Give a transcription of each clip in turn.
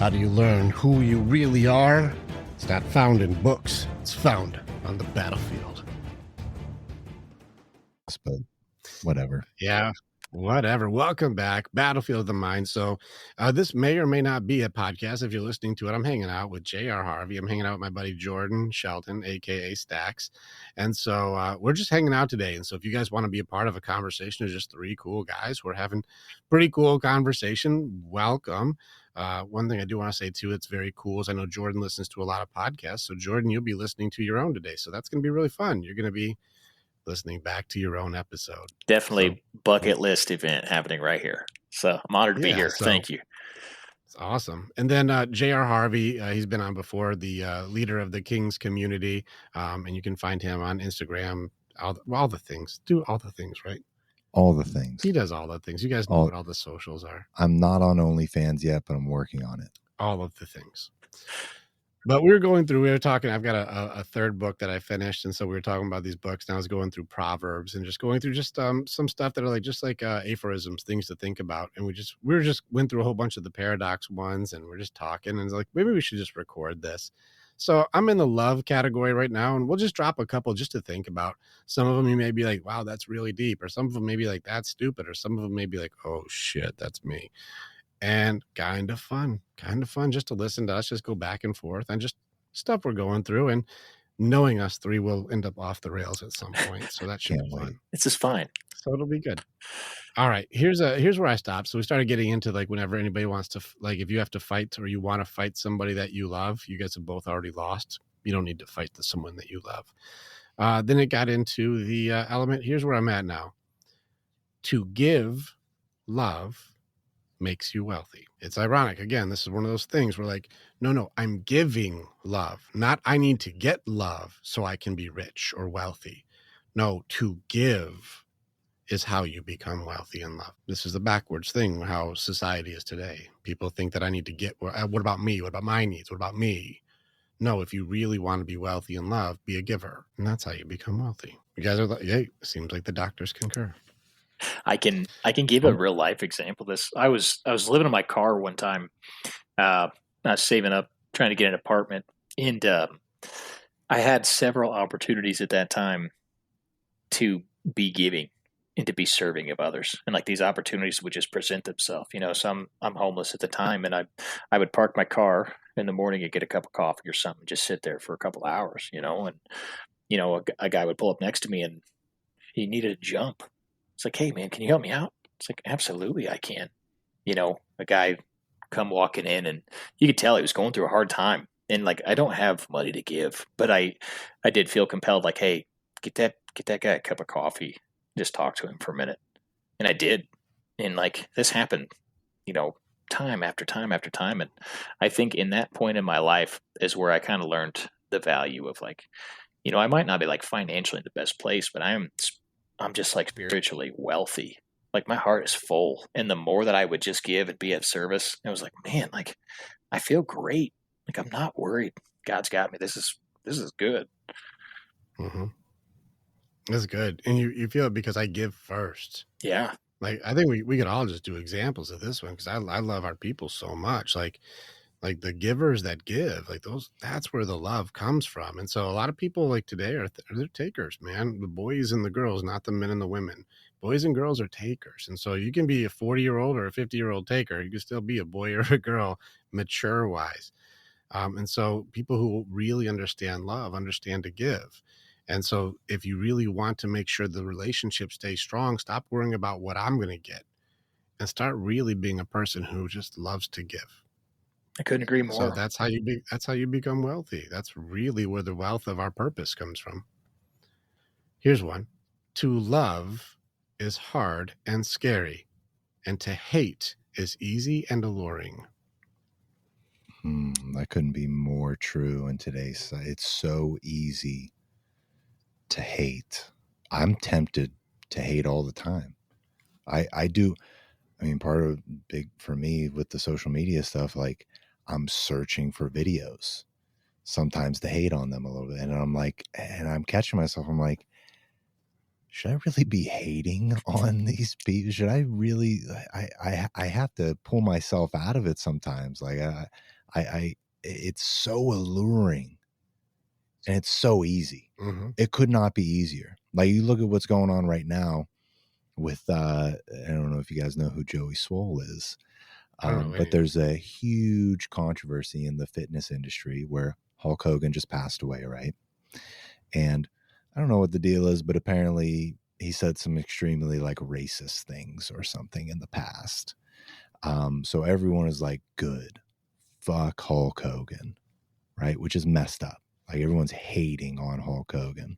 How do you learn who you really are? It's not found in books. It's found on the battlefield. But whatever. Yeah, whatever. Welcome back. Battlefield of the Mind. So this may or may not be a podcast. If you're listening to it, I'm hanging out with J.R. Harvey. I'm hanging out with my buddy Jordan Shelton, a.k.a. Stacks. And so we're just hanging out today. And so if you guys want to be a part of a conversation of just three cool guys, we're having pretty cool conversation. Welcome. One thing I do want to say, too, it's very cool is I know Jordan listens to a lot of podcasts. So, Jordan, you'll be listening to your own today. So that's going to be really fun. You're going to be listening back to your own episode. Definitely bucket list event happening right here. So I'm honored to be here. Thank you. It's awesome. And then J.R. Harvey, he's been on before, the leader of the Kings community. And you can find him on Instagram, all the things. Do all the things, right? All the things. He does all the things. You guys know what all the socials are. I'm not on OnlyFans yet, but I'm working on it. All of the things. But we were talking, I've got a third book that I finished. And so we were talking about these books. And I was going through Proverbs and just going through just some stuff that are like aphorisms, things to think about. And we went through a whole bunch of the paradox ones and we're just talking. And it's like, maybe we should just record this. So I'm in the love category right now, and we'll just drop a couple just to think about. Some of them you may be like, wow, that's really deep. Or some of them may be like, that's stupid. Or some of them may be like, oh shit, that's me. And kind of fun just to listen to us just go back and forth and just stuff we're going through, and knowing us three will end up off the rails at some point. So that should be fun. It's just fine. So it'll be good. All right. Here's where I stopped. So we started getting into like whenever anybody wants to, like if you have to fight or you want to fight somebody that you love, you guys have both already lost. You don't need to fight someone that you love. Then it got into the element. Here's where I'm at now. To give love makes you wealthy. It's ironic. Again, this is one of those things where like, no, I'm giving love, not I need to get love so I can be rich or wealthy. No, to give is how you become wealthy in love. This is the backwards thing, how society is today. People think that I need to get, what about me? What about my needs? What about me? No, if you really want to be wealthy in love, be a giver. And that's how you become wealthy. You guys are like, hey, seems like the doctors concur. I can give a real life example of this. I was living in my car one time. I was saving up, trying to get an apartment. And I had several opportunities at that time to be giving and to be serving of others. And like these opportunities would just present themselves. So I'm homeless at the time, and I would park my car in the morning and get a cup of coffee or something, just sit there for a couple of hours, and a guy would pull up next to me and he needed a jump. It's like, hey man, can you help me out? It's like, absolutely I can. A guy come walking in, and you could tell he was going through a hard time. And like, I don't have money to give, but I did feel compelled, like, hey, get that guy a cup of coffee. Just talk to him for a minute. And I did. And like, this happened, time after time after time. And I think in that point in my life is where I kind of learned the value of like, I might not be like financially in the best place, but I'm just like spiritually wealthy. Like my heart is full. And the more that I would just give and be of service, I was like, man, like I feel great. Like I'm not worried. God's got me. This is good. Mm-hmm. That's good. And you feel it because I give first. Yeah. Like I think we could all just do examples of this one because I love our people so much. Like the givers that give, like that's where the love comes from. And so a lot of people like today they're takers, man. The boys and the girls, not the men and the women. Boys and girls are takers. And so you can be a 40-year-old or a 50-year-old taker. You can still be a boy or a girl, mature wise. And so people who really understand love understand to give. And so if you really want to make sure the relationship stays strong, stop worrying about what I'm going to get and start really being a person who just loves to give. I couldn't agree more. So that's how you become wealthy. That's really where the wealth of our purpose comes from. Here's one. To love is hard and scary, and to hate is easy and alluring. That couldn't be more true in today's. It's so easy to hate. I'm tempted to hate all the time. I do. I mean, part of big for me with the social media stuff, like I'm searching for videos sometimes to hate on them a little bit. And I'm like, and I'm catching myself. I'm like, should I really be hating on these people? Should I really? I have to pull myself out of it sometimes. Like it's so alluring and it's so easy. Mm-hmm. It could not be easier. Like you look at what's going on right now with I don't know if you guys know who Joey Swole is, I don't know but any. there's a huge controversy in the fitness industry where Hulk Hogan just passed away, right? And I don't know what the deal is, but apparently he said some extremely like racist things or something in the past. So everyone is like, good, fuck Hulk Hogan, right? Which is messed up. Like everyone's hating on Hulk Hogan.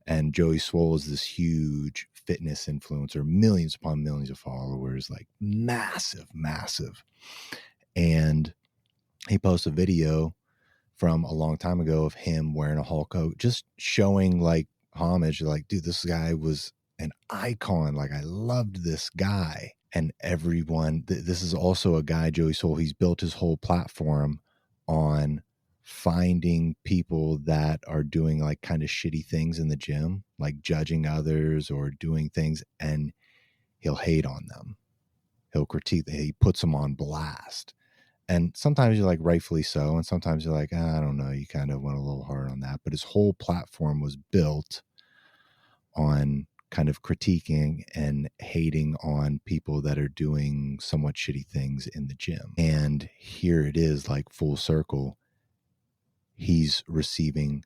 And Joey Swole is this huge fitness influencer, millions upon millions of followers, like massive, massive. And he posts a video from a long time ago of him wearing a Hulk Hogan, just showing like homage, like, dude, this guy was an icon. Like, I loved this guy. And everyone, this is also a guy, Joey Soul, he's built his whole platform on finding people that are doing like kind of shitty things in the gym, like judging others or doing things, and he'll hate on them. He'll critique, he puts them on blast. And sometimes you're like, rightfully so. And sometimes you're like, I don't know, you kind of went a little hard on that. But his whole platform was built on kind of critiquing and hating on people that are doing somewhat shitty things in the gym. And here it is, like full circle. He's receiving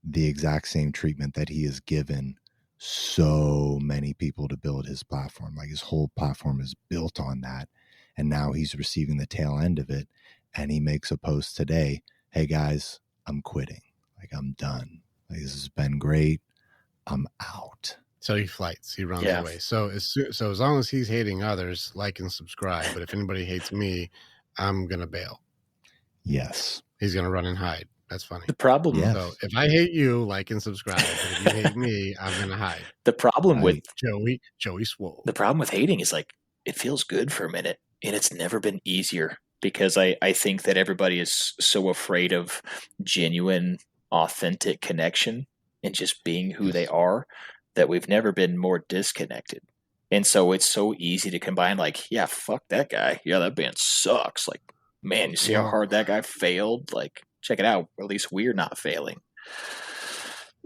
the exact same treatment that he has given so many people to build his platform. Like his whole platform is built on that. And now he's receiving the tail end of it. And he makes a post today. Hey guys, I'm quitting. Like I'm done. Like this has been great. I'm out. So he flights. He runs away. So as long as he's hating others, like and subscribe. But if anybody hates me, I'm gonna bail. Yes. He's gonna run and hide. That's funny. The problem. Yes. So if I hate you, like and subscribe. But if you hate me, I'm gonna hide. The problem with Joey Swole. The problem with hating is like it feels good for a minute, and it's never been easier because I think that everybody is so afraid of genuine, authentic connection and just being who they are that we've never been more disconnected. And so it's so easy to combine like, yeah, fuck that guy. Yeah, that band sucks. Like, man, you see how hard that guy failed? Like, check it out. At least we're not failing.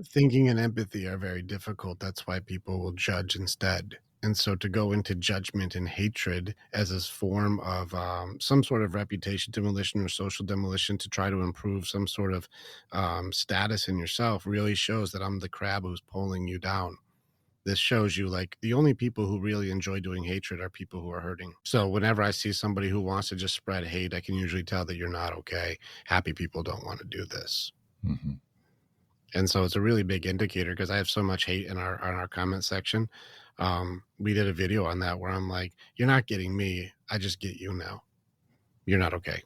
Thinking and empathy are very difficult. That's why people will judge instead. And so to go into judgment and hatred as a form of some sort of reputation demolition or social demolition to try to improve some sort of status in yourself really shows that I'm the crab who's pulling you down. This shows you like the only people who really enjoy doing hatred are people who are hurting. So whenever I see somebody who wants to just spread hate, I can usually tell that you're not okay. Happy people don't want to do this. Mm-hmm. And so it's a really big indicator because I have so much hate in our comment section. We did a video on that where I'm like, you're not getting me. I just get you now. You're not okay.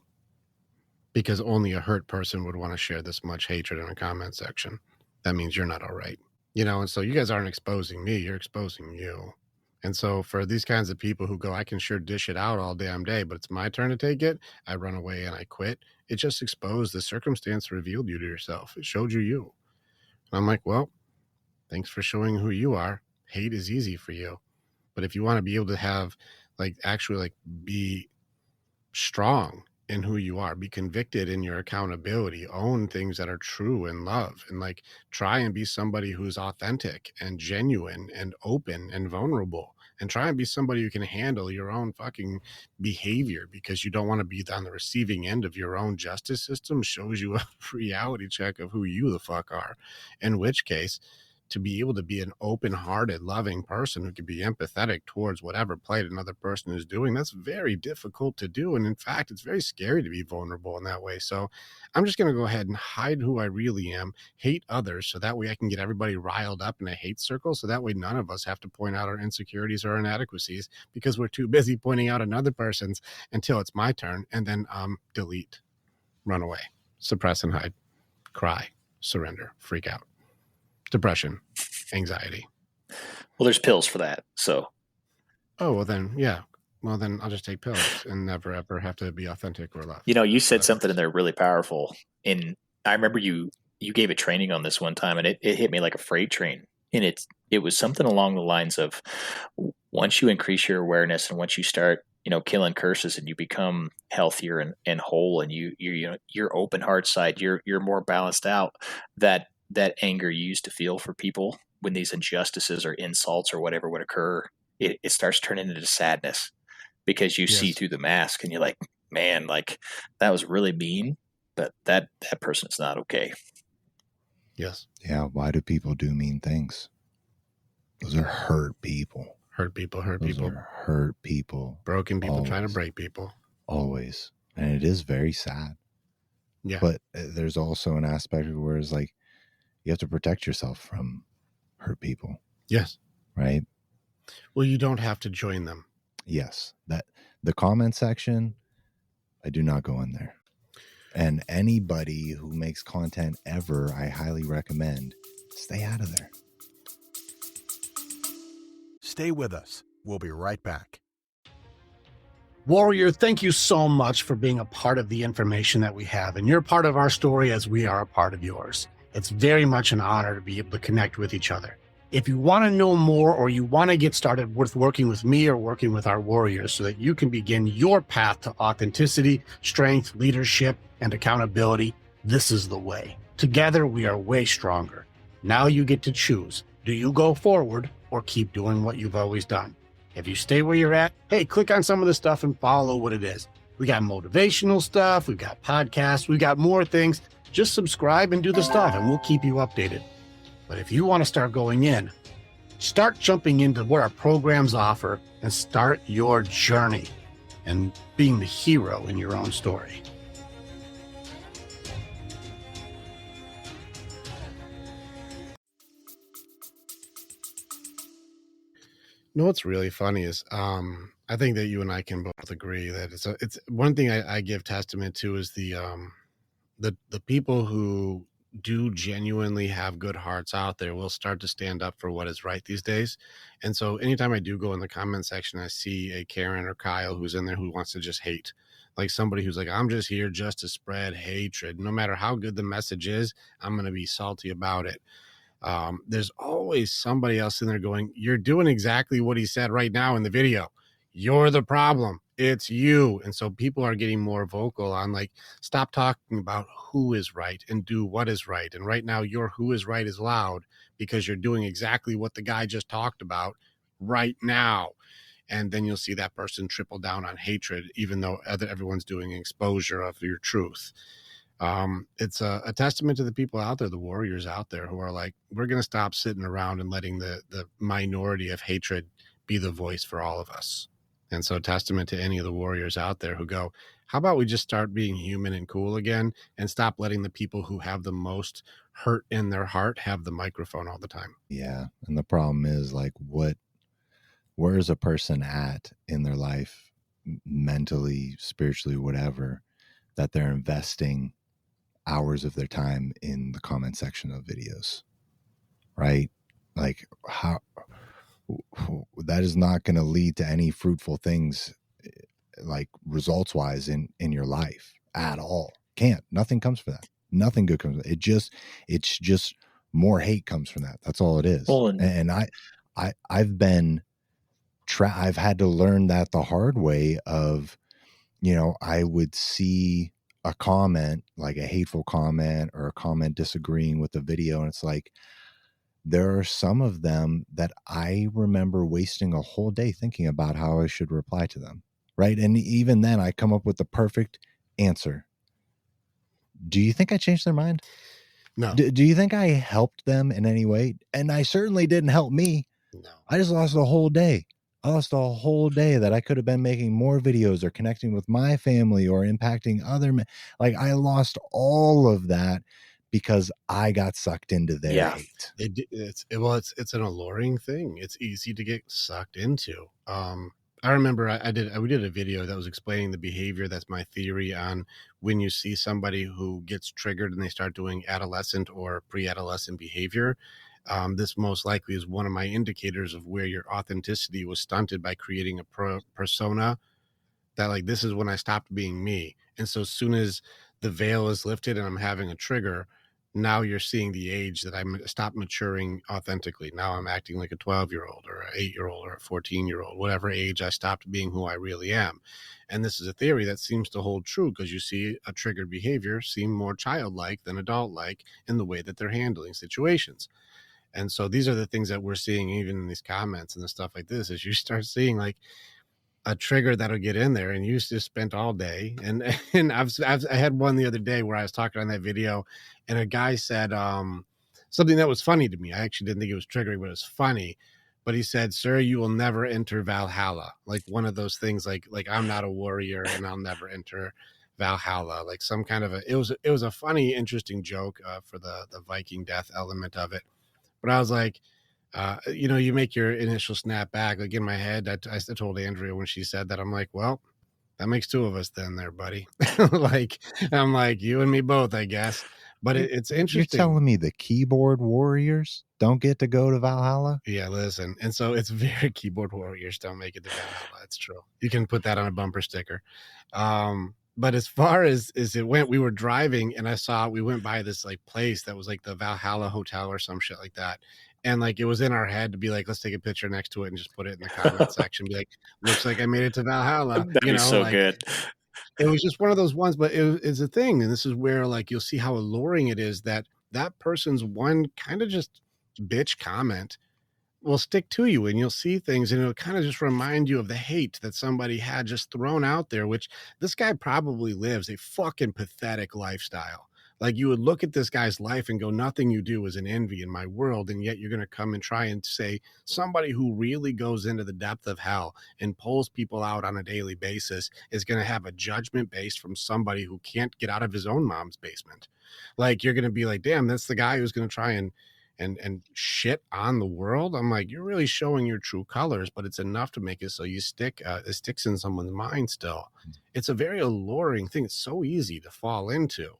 Because only a hurt person would want to share this much hatred in a comment section. That means you're not all right. You know, and so you guys aren't exposing me. You're exposing you. And so for these kinds of people who go, I can sure dish it out all damn day, but it's my turn to take it. I run away and I quit. It just exposed the circumstance, revealed you to yourself. It showed you. And I'm like, well, thanks for showing who you are. Hate is easy for you. But if you want to be able to have, like, actually, like, be strong in who you are, be convicted in your accountability, own things that are true and love, and, like, try and be somebody who's authentic and genuine and open and vulnerable, and try and be somebody who can handle your own fucking behavior because you don't want to be on the receiving end of your own justice system shows you a reality check of who you the fuck are. In which case, to be able to be an open-hearted, loving person who can be empathetic towards whatever plight another person is doing, that's very difficult to do. And in fact, it's very scary to be vulnerable in that way. So I'm just going to go ahead and hide who I really am, hate others, so that way I can get everybody riled up in a hate circle. So that way none of us have to point out our insecurities or inadequacies because we're too busy pointing out another person's until it's my turn. And then delete, run away, suppress and hide, cry, surrender, freak out. Depression, anxiety. Well, there's pills for that. So. Oh, well then, yeah. Well, then I'll just take pills and never, ever have to be authentic or love. You know, you said something in there really powerful. And I remember you gave a training on this one time and it hit me like a freight train. And it was something along the lines of, once you increase your awareness and once you start, killing curses, and you become healthier and whole, and your open heart side, you're more balanced out, that anger you used to feel for people when these injustices or insults or whatever would occur, it starts turning into sadness, because you see Yes. through the mask and you're like, man, like, that was really mean, but that person is not okay. Yes. Yeah. Why do people do mean things? Those are hurt people. Hurt people. Those are hurt people. Broken people always, trying to break people. Always. And it is very sad. Yeah. But there's also an aspect of where it's like, you have to protect yourself from hurt people. Yes. Right? Well, you don't have to join them. Yes. That the comment section, I do not go in there. And anybody who makes content ever, I highly recommend stay out of there. Stay with us. We'll be right back. Warrior, thank you so much for being a part of the information that we have. And you're part of our story as we are a part of yours. It's very much an honor to be able to connect with each other. If you want to know more, or you want to get started with working with me or working with our warriors so that you can begin your path to authenticity, strength, leadership, and accountability, this is the way. Together, we are way stronger. Now you get to choose. Do you go forward or keep doing what you've always done? If you stay where you're at, hey, click on some of the stuff and follow what it is. We got motivational stuff. We've got podcasts. We've got more things. Just subscribe and do the stuff, and we'll keep you updated. But if you want to start going in, start jumping into what our programs offer and start your journey and being the hero in your own story. You know what's really funny is I think that you and I can both agree that it's one thing I give testament to is the people who do genuinely have good hearts out there will start to stand up for what is right these days. And so anytime I do go in the comment section, I see a Karen or Kyle who's in there who wants to just hate, like somebody who's like, I'm just here just to spread hatred. No matter how good the message is, I'm going to be salty about it. There's always somebody else in there going, you're doing exactly what he said right now in the video. You're the problem. It's you. And so people are getting more vocal on like, stop talking about who is right and do what is right. And right now your who is right is loud because you're doing exactly what the guy just talked about right now. And then you'll see that person triple down on hatred, even though everyone's doing exposure of your truth. It's a testament to the people out there, the warriors out there who are like, we're going to stop sitting around and letting the minority of hatred be the voice for all of us. And so testament to any of the warriors out there who go, how about we just start being human and cool again and stop letting the people who have the most hurt in their heart have the microphone all the time. Yeah. And the problem is like, where is a person at in their life, mentally, spiritually, whatever, that they're investing hours of their time in the comment section of videos, right? Like how that is not going to lead to any fruitful things, like results wise in your life at all. Nothing comes from that. Nothing good comes. It's just more hate comes from that. That's all it is. Well, and I've been I've had to learn that the hard way of, I would see a comment, like a hateful comment or a comment disagreeing with the video. And it's like, there are some of them that I remember wasting a whole day thinking about how I should reply to them. Right. And even then I come up with the perfect answer. Do you think I changed their mind? No. Do you think I helped them in any way? And I certainly didn't help me. No. I just lost a whole day. I lost a whole day that I could have been making more videos or connecting with my family or impacting other men. Like I lost all of that because I got sucked into their hate. It's an alluring thing. It's easy to get sucked into. I remember we did a video that was explaining the behavior. That's my theory on when you see somebody who gets triggered and they start doing adolescent or pre-adolescent behavior. This most likely is one of my indicators of where your authenticity was stunted by creating a persona that like, this is when I stopped being me. And so as soon as the veil is lifted and I'm having a trigger, now you're seeing the age that I stopped maturing authentically. Now I'm acting like a 12-year-old or an 8-year-old or a 14-year-old, whatever age I stopped being who I really am. And this is a theory that seems to hold true because you see a triggered behavior seem more childlike than adult-like in the way that they're handling situations. And so these are the things that we're seeing even in these comments and the stuff like this, is you start seeing like a trigger that'll get in there, and you just spent all day. And I had one the other day where I was talking on that video, and a guy said something that was funny to me. I actually didn't think it was triggering, but it was funny. But he said, "Sir, you will never enter Valhalla." Like one of those things, like I'm not a warrior and I'll never enter Valhalla. Like some kind of it was a funny, interesting joke for the Viking death element of it. But I was like, you make your initial snap back. Like in my head, I told Andrea when she said that, I'm like, well, that makes two of us then there, buddy. Like, I'm like, you and me both, I guess. But it's You're interesting. telling me the keyboard warriors don't get to go to Valhalla? Yeah, listen. And so it's very keyboard warriors don't make it to Valhalla. That's true. You can put that on a bumper sticker. But as far as it went, we were driving and we went by this like place that was like the Valhalla Hotel or some shit like that. And like it was in our head to be like, let's take a picture next to it and just put it in the comment section. Be like, looks like I made it to Valhalla. That'd be so like, good. it was just one of those ones, but it's a thing. And this is where like you'll see how alluring it is that person's one kind of just bitch comment will stick to you, and you'll see things and it'll kind of just remind you of the hate that somebody had just thrown out there, which this guy probably lives a fucking pathetic lifestyle. Like you would look at this guy's life and go, nothing you do is an envy in my world. And yet you're going to come and try and say somebody who really goes into the depth of hell and pulls people out on a daily basis is going to have a judgment based from somebody who can't get out of his own mom's basement. Like you're going to be like, damn, that's the guy who's going to try and shit on the world. I'm like, you're really showing your true colors, but it's enough to make it so you it sticks in someone's mind still. It's a very alluring thing. It's so easy to fall into,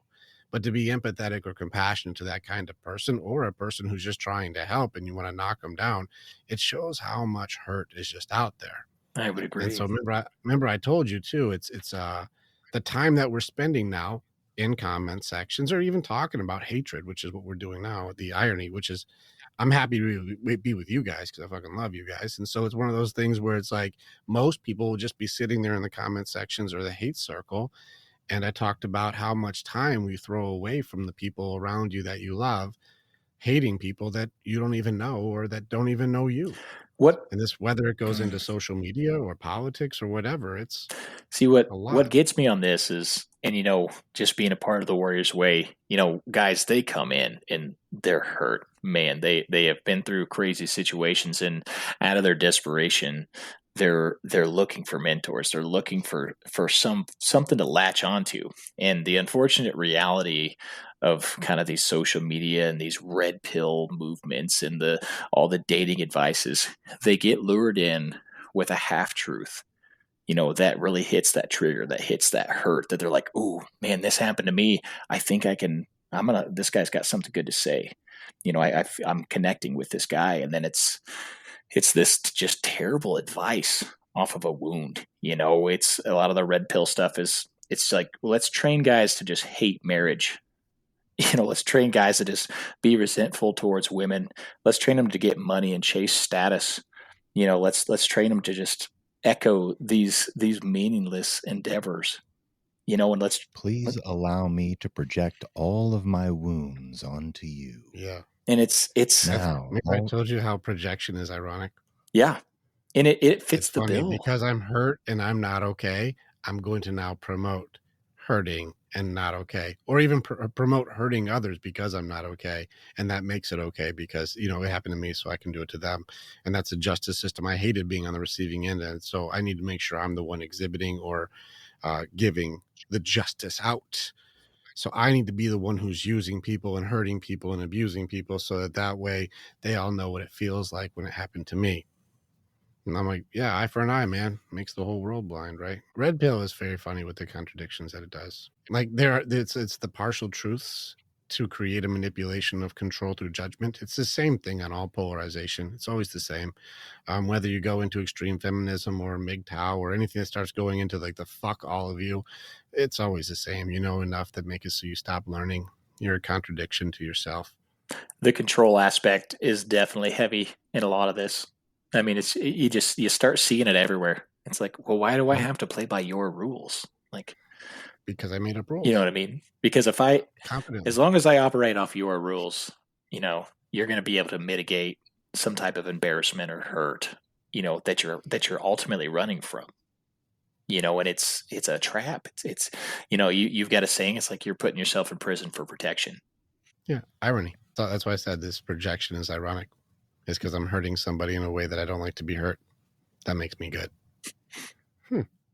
but to be empathetic or compassionate to that kind of person, or a person who's just trying to help and you want to knock them down, it shows how much hurt is just out there. I would agree. And so remember I told you too, it's the time that we're spending now in comment sections, or even talking about hatred, which is what we're doing now. The irony, which is I'm happy to be with you guys because I fucking love you guys. And so it's one of those things where it's like most people will just be sitting there in the comment sections or the hate circle. And I talked about how much time we throw away from the people around you that you love, hating people that you don't even know or that don't even know you. And this, whether it goes into social media or politics or whatever, it's what gets me on this is, and just being a part of the Warriors Way, guys, they come in and they're hurt, man. They have been through crazy situations, and out of their desperation, they're looking for mentors. They're looking for something to latch onto. And the unfortunate reality of kind of these social media and these red pill movements and all the dating advices, they get lured in with a half truth, that really hits that trigger, that hits that hurt, that they're like, "Ooh, man, this happened to me. I think this guy's got something good to say." I'm connecting with this guy. And then it's this just terrible advice off of a wound. It's a lot of the red pill stuff it's like, well, let's train guys to just hate marriage. Let's train guys to just be resentful towards women. Let's train them to get money and chase status. Let's train them to just echo these meaningless endeavors. And please allow me to project all of my wounds onto you. Yeah. And it's now. I told you how projection is ironic. Yeah. And it fits the bill. Because I'm hurt and I'm not okay, I'm going to now promote hurting and not okay, or even promote hurting others because I'm not okay, and that makes it okay because it happened to me, so I can do it to them. And that's a justice system. I hated being on the receiving end, and so I need to make sure I'm the one exhibiting or giving the justice out. So I need to be the one who's using people and hurting people and abusing people, so that way they all know what it feels like when it happened to me. And I'm like, yeah, eye for an eye, man. Makes the whole world blind, right? Red pill is very funny with the contradictions that it does. Like it's the partial truths to create a manipulation of control through judgment. It's the same thing on all polarization. It's always the same. Whether you go into extreme feminism or MGTOW or anything that starts going into like the fuck all of you, it's always the same. Enough that make it so you stop learning. You're a contradiction to yourself. The control aspect is definitely heavy in a lot of this. I mean, it's you start seeing it everywhere. It's like, well, why do I have to play by your rules? Like, Because I made up rules. you know what I mean? Because Confidently. as long as I operate off your rules, you're going to be able to mitigate some type of embarrassment or hurt, that you're ultimately running from. And it's a trap. It's you've got a saying. It's like you're putting yourself in prison for protection. Yeah, irony. So that's why I said this projection is ironic. It's because I'm hurting somebody in a way that I don't like to be hurt. That makes me good.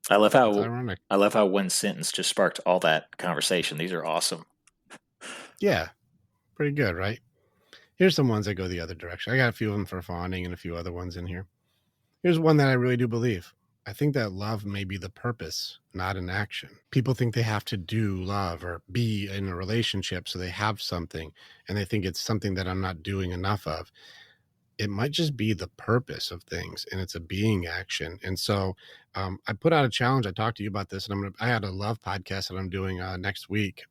I love ironic. how one sentence just sparked all that conversation. These are awesome. Yeah, pretty good, right? Here's some ones that go the other direction. I got a few of them for fawning and a few other ones in here. Here's one that I really do believe. I think that love may be the purpose, not an action. People think they have to do love or be in a relationship so they have something, and they think it's something that I'm not doing enough of. It might just be the purpose of things, and it's a being action. And so I put out a challenge. I talked to you about this, and I had a love podcast that I'm doing next week.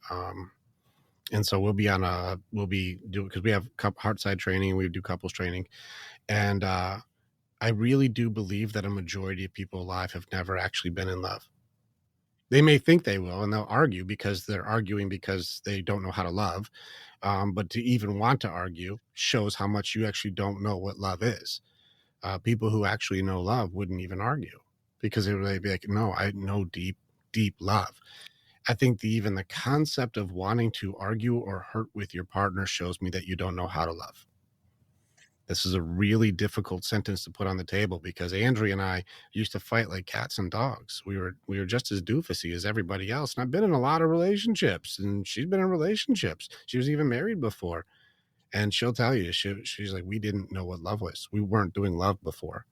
And so we'll be doing, because we have heart side training, we do couples training. And I really do believe that a majority of people alive have never actually been in love. They may think they will, and they'll argue because they're arguing because they don't know how to love. But to even want to argue shows how much you actually don't know what love is. People who actually know love wouldn't even argue because they would be like, no, I know deep, deep love. I think even the concept of wanting to argue or hurt with your partner shows me that you don't know how to love. This is a really difficult sentence to put on the table because Andrea and I used to fight like cats and dogs. We were just as doofusy as everybody else. And I've been in a lot of relationships, and she's been in relationships. She was even married before. And she'll tell you, she's like, we didn't know what love was. We weren't doing love before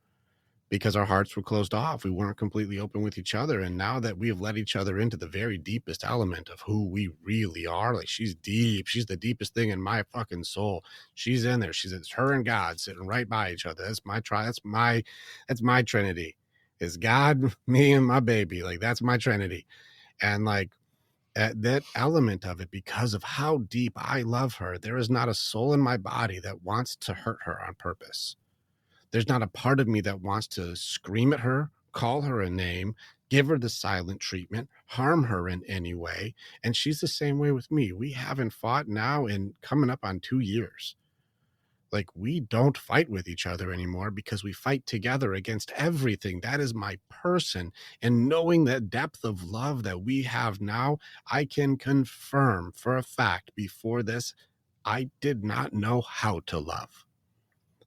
because our hearts were closed off. We weren't completely open with each other. And now that we have let each other into the very deepest element of who we really are, like she's deep, she's the deepest thing in my fucking soul. She's in there. It's her and God sitting right by each other. That's my Trinity. It's God, me, and my baby. Like that's my Trinity. And like that element of it, because of how deep I love her, there is not a soul in my body that wants to hurt her on purpose. There's not a part of me that wants to scream at her, call her a name, give her the silent treatment, harm her in any way. And she's the same way with me. We haven't fought now in coming up on 2 years. Like we don't fight with each other anymore because we fight together against everything. That is my person. And knowing that depth of love that we have now, I can confirm for a fact before this, I did not know how to love.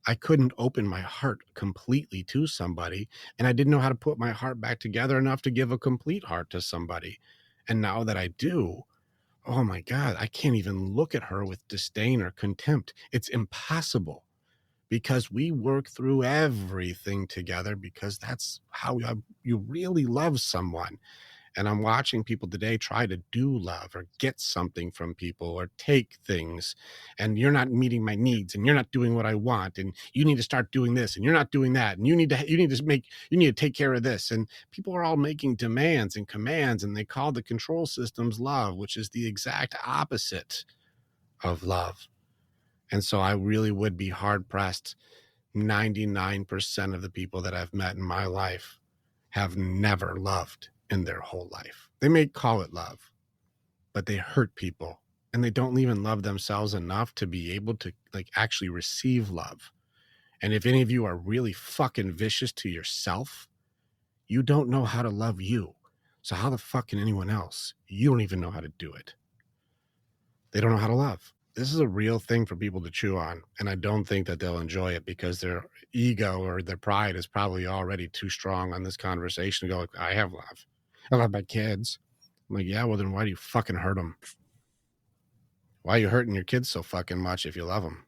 I couldn't open my heart completely to somebody, and I didn't know how to put my heart back together enough to give a complete heart to somebody. And now that I do, oh my God, I can't even look at her with disdain or contempt. It's impossible because we work through everything together because that's how you really love someone. And I'm watching people today try to do love or get something from people or take things. And you're not meeting my needs and you're not doing what I want. And you need to start doing this and you're not doing that. And you need to take care of this. And people are all making demands and commands, and they call the control systems love, which is the exact opposite of love. And so I really would be hard pressed. 99% of the people that I've met in my life have never loved in their whole life. They may call it love, but they hurt people and they don't even love themselves enough to be able to like actually receive love. And if any of you are really fucking vicious to yourself, you don't know how to love you. So how the fuck can anyone else? You don't even know how to do it. They don't know how to love. This is a real thing for people to chew on. And I don't think that they'll enjoy it because their ego or their pride is probably already too strong on this conversation to go, I have love. I love my kids. I'm like, yeah, well then why do you fucking hurt them? Why are you hurting your kids so fucking much if you love them?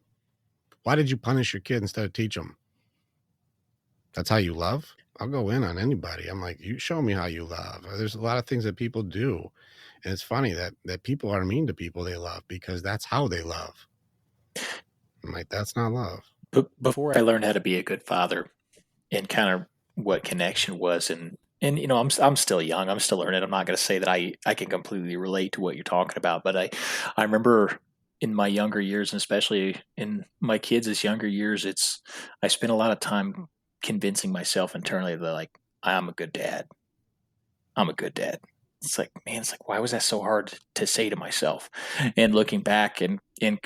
Why did you punish your kid instead of teach them? That's how you love? I'll go in on anybody. I'm like, you show me how you love. There's a lot of things that people do. And it's funny that people are mean to people they love because that's how they love. I'm like, that's not love. But before I learned how to be a good father and kind of what connection was and And I'm still young. I'm still learning. I'm not going to say that I can completely relate to what you're talking about, but I remember in my younger years, and especially in my kids' younger years, I spent a lot of time convincing myself internally that like I'm a good dad. I'm a good dad. It's like, man, it's like, why was that so hard to say to myself? And looking back and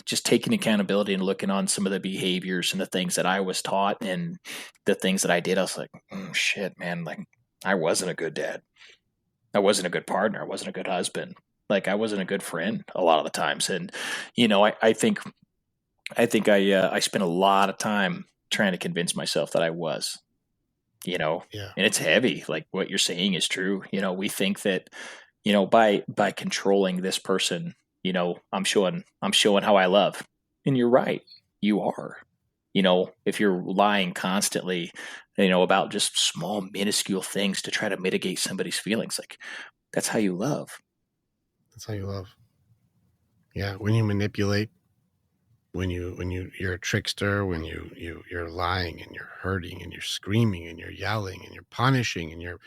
just taking accountability and looking on some of the behaviors and the things that I was taught and the things that I did, I was like, shit, man, like I wasn't a good dad. I wasn't a good partner. I wasn't a good husband. Like I wasn't a good friend a lot of the times. And, I spent a lot of time trying to convince myself that I was, Yeah. and it's heavy. Like what you're saying is true. We think that, by controlling this person, I'm showing how I love. And you're right. You are. If you're lying constantly, about just small minuscule things to try to mitigate somebody's feelings, like that's how you love. That's how you love. Yeah. When you manipulate, you're a trickster, when you're lying and you're hurting and you're screaming and you're yelling and you're punishing and you're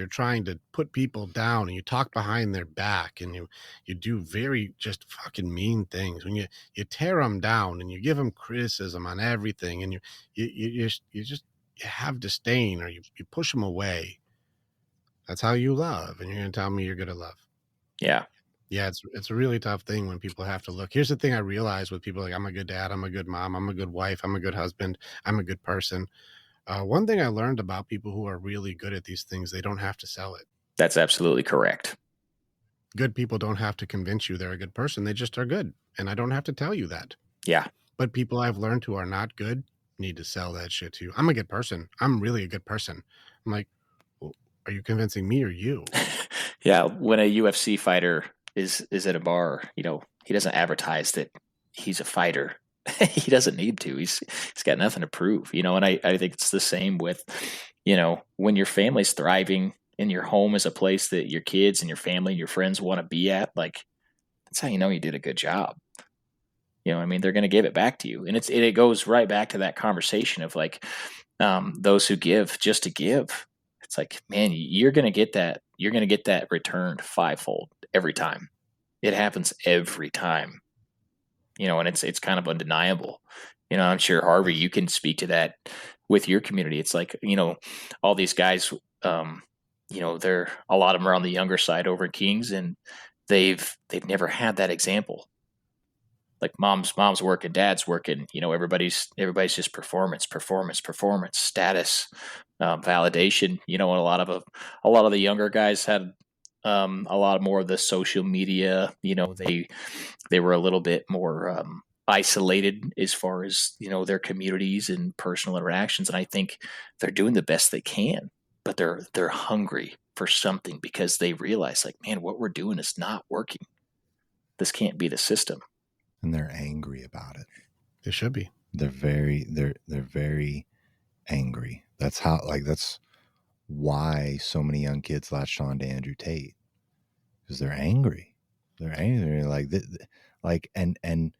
trying to put people down and you talk behind their back and you do very just fucking mean things, when you tear them down and you give them criticism on everything, and you just you have disdain, or you push them away. That's how you love, and you're gonna tell me you're gonna love. Yeah. Yeah, it's a really tough thing when people have to look. Here's the thing I realize with people, like, I'm a good dad, I'm a good mom, I'm a good wife, I'm a good husband, I'm a good person. One thing I learned about people who are really good at these things, they don't have to sell it. That's absolutely correct. Good people don't have to convince you they're a good person. They just are good. And I don't have to tell you that. Yeah. But people I've learned who are not good need to sell that shit to you. I'm a good person. I'm really a good person. I'm like, well, are you convincing me or you? Yeah. When a UFC fighter is at a bar, he doesn't advertise that he's a fighter. He doesn't need to. He's got nothing to prove, and I think it's the same with, when your family's thriving and your home is a place that your kids and your family and your friends want to be at, like that's how you did a good job. I mean, they're going to give it back to you. And it goes right back to that conversation of like, those who give just to give. It's like, man, you're going to get that. You're going to get that returned fivefold every time. It happens every time, and it's kind of undeniable. I'm sure Harvey, you can speak to that with your community. It's like, all these guys, they're, a lot of them are on the younger side over in Kings, and they've never had that example. Like mom's working, dad's working, everybody's just performance, status, validation, and a lot of the younger guys had, a lot more of the social media, they were a little bit more, isolated as far as, their communities and personal interactions. And I think they're doing the best they can, but they're hungry for something, because they realize like, man, what we're doing is not working. This can't be the system. And they're angry about it. They should be. They're very angry. That's why so many young kids latched on to Andrew Tate, because they're angry. They're angry, and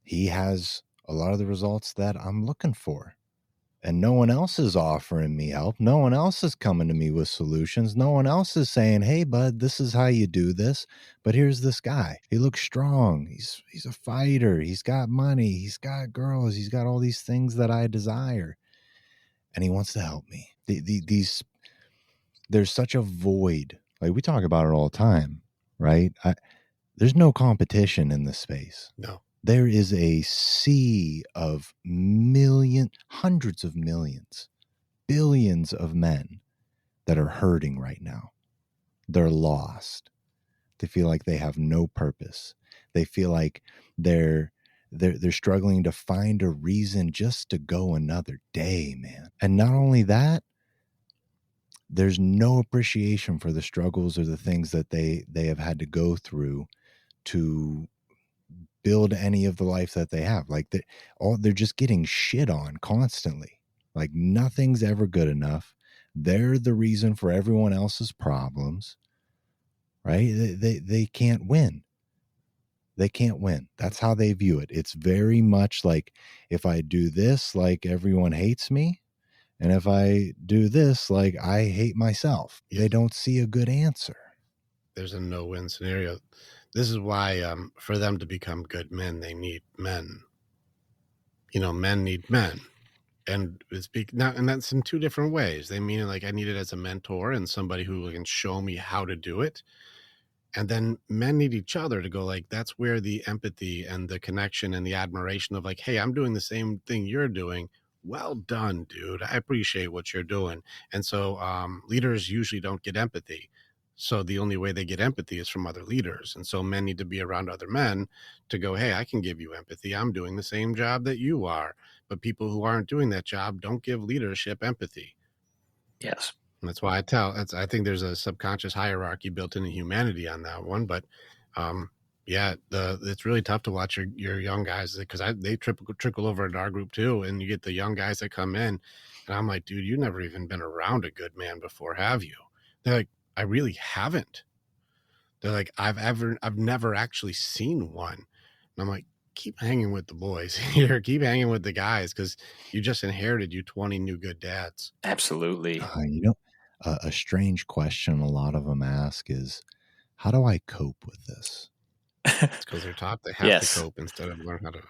he has a lot of the results that I'm looking for. And no one else is offering me help. No one else is coming to me with solutions. No one else is saying, hey, bud, this is how you do this. But here's this guy. He looks strong. He's a fighter. He's got money. He's got girls. He's got all these things that I desire. And he wants to help me. There's such a void. Like we talk about it all the time, right? There's no competition in this space. No. There is a sea of hundreds of millions, billions of men that are hurting right now. They're lost. They feel like they have no purpose. They feel like they're struggling to find a reason just to go another day, man. And not only that, there's no appreciation for the struggles or the things that they have had to go through to build any of the life that they have. Like they're just getting shit on constantly. Like nothing's ever good enough. They're the reason for everyone else's problems, right? They can't win. They can't win. That's how they view it. It's very much like, if I do this, like everyone hates me. And if I do this, like, I hate myself. Yeah. They don't see a good answer. There's a no-win scenario. This is why, for them to become good men, they need men. Men need men. And and that's in two different ways. They mean it like I need it as a mentor and somebody who can show me how to do it. And then men need each other to go like, that's where the empathy and the connection and the admiration of like, hey, I'm doing the same thing you're doing. Well done, dude. I appreciate what you're doing. And so leaders usually don't get empathy. So the only way they get empathy is from other leaders. And so men need to be around other men to go, hey, I can give you empathy. I'm doing the same job that you are. But people who aren't doing that job don't give leadership empathy. Yes. And that's why I think there's a subconscious hierarchy built into humanity on that one. But it's really tough to watch your young guys because they trickle over into our group too. And you get the young guys that come in and I'm like, dude, you've never even been around a good man before, have you? They're like, I really haven't. They're like, I've never actually seen one. And I'm like, keep hanging with the boys here. Keep hanging with the guys because you just inherited 20 new good dads. Absolutely. A strange question a lot of them ask is, how do I cope with this? It's because they're taught they have Yes. to cope instead of learn how to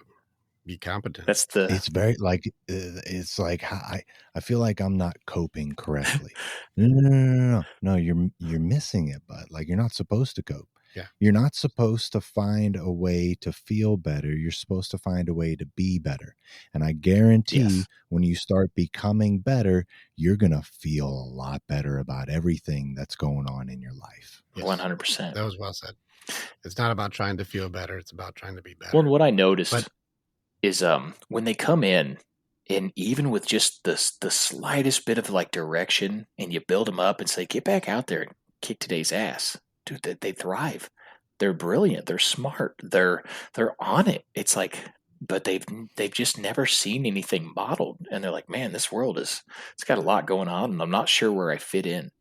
be competent. It's very like, it's like I feel like I'm not coping correctly. No, you're missing it, bud. Like, you're not supposed to cope. Yeah. You're not supposed to find a way to feel better. You're supposed to find a way to be better. And I guarantee when you start becoming better, you're going to feel a lot better about everything that's going on in your life. Yes. 100%. That was well said. It's not about trying to feel better. It's about trying to be better. Well, and what I noticed is when they come in, and even with just the slightest bit of like direction, and you build them up and say, get back out there and kick today's ass, dude, they thrive. They're brilliant. They're smart. They're on it. It's like, but they've just never seen anything modeled, and they're like, man, this world it's got a lot going on, and I'm not sure where I fit in.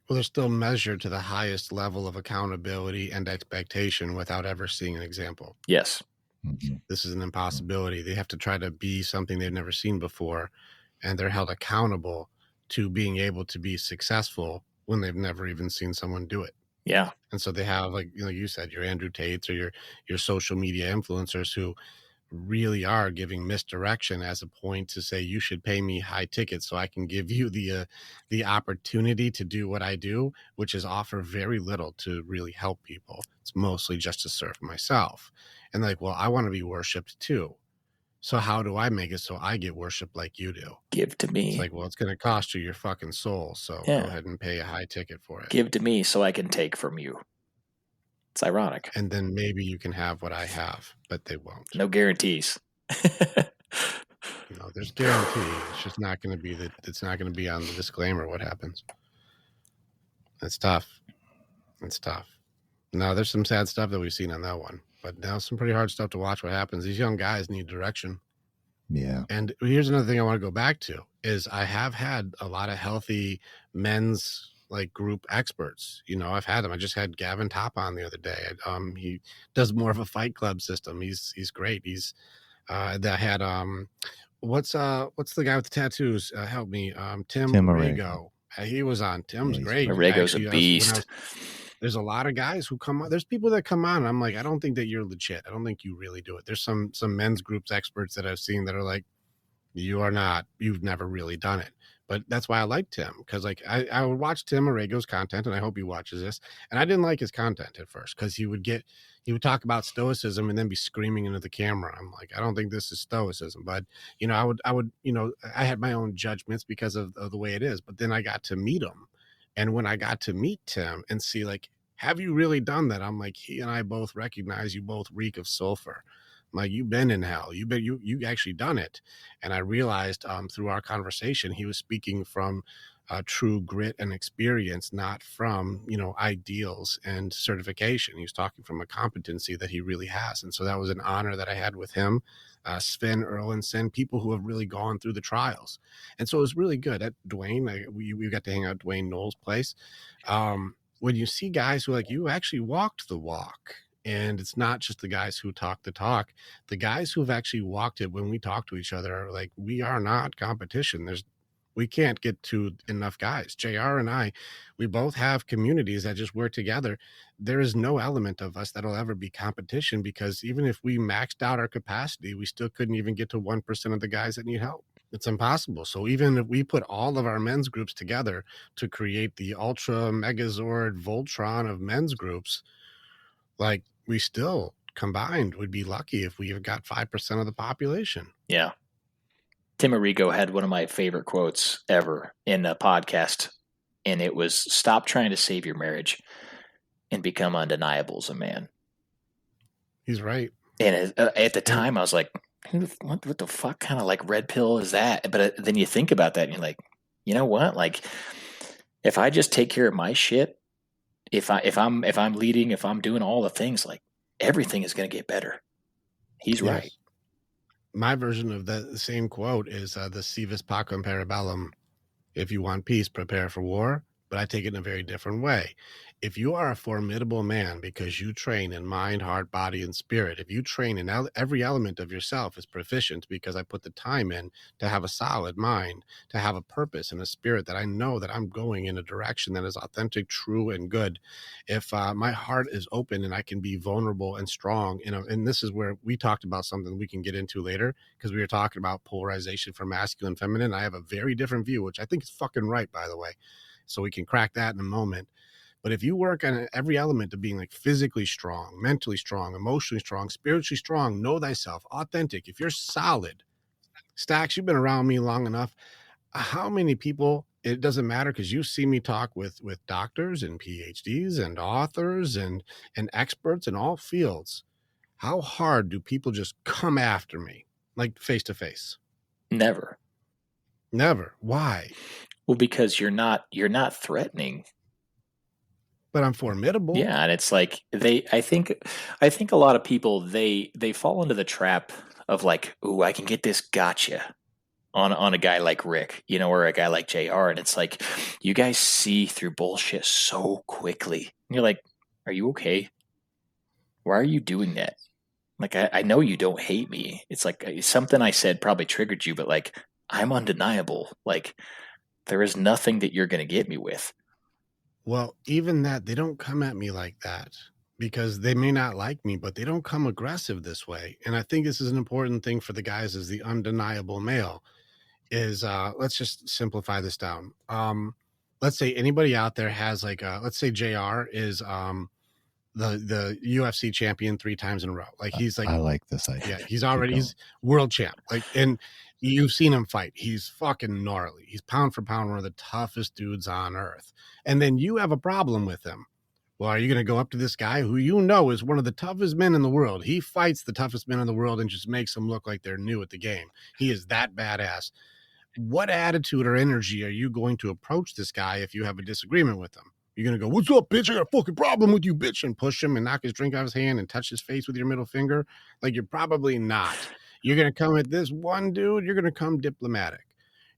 Well, they're still measured to the highest level of accountability and expectation without ever seeing an example. Yes. Mm-hmm. This is an impossibility. They have to try to be something they've never seen before, and they're held accountable to being able to be successful when they've never even seen someone do it. Yeah. And so they have, like you said, your Andrew Tates or your social media influencers who really are giving misdirection as a point to say you should pay me high tickets so I can give you the opportunity to do what I do, which is offer very little to really help people. It's mostly just to serve myself. And like, well, I want to be worshipped too. So how do I make it so I get worshipped like you do? Give to me. It's like, well, it's going to cost you your fucking soul. So go ahead and pay a high ticket for it. Give to me so I can take from you. It's ironic. And then maybe you can have what I have, but they won't. No guarantees. There's guarantee. It's just not going to be it's not going to be on the disclaimer what happens. It's tough. It's tough. Now, there's some sad stuff that we've seen on that one, but now some pretty hard stuff to watch what happens. These young guys need direction. Yeah. And here's another thing I want to go back to is I have had a lot of healthy men's like group experts. I've had them. I just had Gavin Top on the other day. He does more of a fight club system. He's great. He's that had what's the guy with the tattoos? Help me. Tim Arago. He was on. Tim's great. Arago's a beast. There's a lot of guys who come on. There's people that come on and I'm like, I don't think that you're legit. I don't think you really do it. There's some men's groups experts that I've seen that are like, you are not, you've never really done it. But that's why I like Tim, because like I would watch Tim Arago's content, and I hope he watches this. And I didn't like his content at first because he would talk about stoicism and then be screaming into the camera. I'm like, I don't think this is stoicism. But I would I had my own judgments because of the way it is. But then I got to meet him, and when I got to meet Tim and see like, have you really done that? I'm like, he and I both recognize you both reek of sulfur. I'm like, you've been in hell. You actually done it. And I realized through our conversation, he was speaking from true grit and experience, not from, ideals and certification. He was talking from a competency that he really has. And so that was an honor that I had with him, Sven Erlandson, people who have really gone through the trials. And so it was really good. At Dwayne, we got to hang out at Dwayne Knoll's place. When you see guys who like, you actually walked the walk. And it's not just the guys who talk the talk. The guys who have actually walked it when we talk to each other are like, we are not competition. We can't get to enough guys. JR and I, we both have communities that just work together. There is no element of us that'll ever be competition, because even if we maxed out our capacity, we still couldn't even get to 1% of the guys that need help. It's impossible. So even if we put all of our men's groups together to create the ultra megazord Voltron of men's groups, like, we still combined would be lucky if we have got 5% of the population. Yeah. Tim Arrigo had one of my favorite quotes ever in a podcast, and it was, "Stop trying to save your marriage and become undeniable as a man." He's right. And at the time, I was like, what the fuck kind of like red pill is that? But then you think about that and you're like, you know what? Like, if I just take care of my shit, if I'm leading, if I'm doing all the things, like, everything is going to get better. He's Yes. right. My version of the same quote is the si vis pacem parabellum. If you want peace, prepare for war. But I take it in a very different way. If you are a formidable man because you train in mind, heart, body, and spirit, if you train in every element of yourself is proficient because I put the time in to have a solid mind, to have a purpose and a spirit that I know that I'm going in a direction that is authentic, true, and good. If my heart is open and I can be vulnerable and strong, and this is where we talked about something we can get into later, because we were talking about polarization for masculine and feminine. I have a very different view, which I think is fucking right, by the way. So we can crack that in a moment. But if you work on every element of being like physically strong, mentally strong, emotionally strong, spiritually strong, know thyself, authentic, if you're solid, Stacks, you've been around me long enough. How many people, it doesn't matter, because you see me talk with doctors and PhDs and authors and experts in all fields. How hard do people just come after me, like face to face? Never. Never. Why? Well, because you're not threatening. But I'm formidable. Yeah, and it's like I think a lot of people they fall into the trap of like, ooh, I can get this gotcha on a guy like Rick, or a guy like JR, and it's like, you guys see through bullshit so quickly. And you're like, are you okay? Why are you doing that? Like, I know you don't hate me. It's like something I said probably triggered you, but like, I'm undeniable. Like, there is nothing that you're going to get me with. Well, even that, they don't come at me like that, because they may not like me, but they don't come aggressive this way. And I think this is an important thing for the guys as the undeniable male is, let's just simplify this down. Let's say anybody out there has like, let's say JR is the UFC champion 3 times in a row. Like, he's like, I like this idea. yeah, he's world champ. Like, and you've seen him fight. He's fucking gnarly. He's pound for pound one of the toughest dudes on earth. And then you have a problem with him. Well, are you going to go up to this guy who is one of the toughest men in the world? He fights the toughest men in the world and just makes them look like they're new at the game. He is that badass. What attitude or energy are you going to approach this guy if you have a disagreement with him? You're going to go, "What's up, bitch? I got a fucking problem with you, bitch," and push him and knock his drink out of his hand and touch his face with your middle finger? Like, you're probably not. You're going to come at this one dude, you're going to come diplomatic.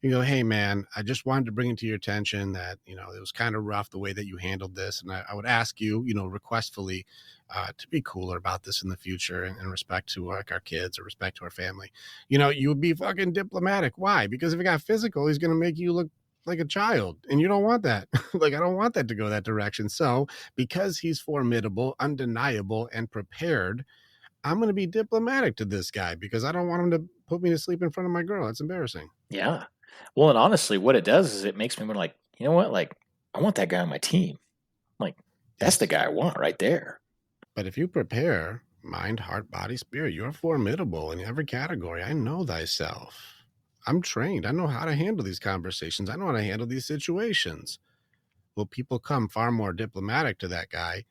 You go, "Hey, man, I just wanted to bring it to your attention that, it was kind of rough the way that you handled this. And I would ask you, requestfully, to be cooler about this in the future in respect to like our kids or respect to our family." You would be fucking diplomatic. Why? Because if it got physical, he's going to make you look like a child, and you don't want that. Like, I don't want that to go that direction. So because he's formidable, undeniable, and prepared, I'm going to be diplomatic to this guy, because I don't want him to put me to sleep in front of my girl. That's embarrassing. Yeah. Well, and honestly, what it does is it makes me like, you know what? Like, I want that guy on my team. Like, that's the guy I want right there. But if you prepare mind, heart, body, spirit, you're formidable in every category. I know thyself. I'm trained. I know how to handle these conversations. I know how to handle these situations. Well, people come far more diplomatic to that guy.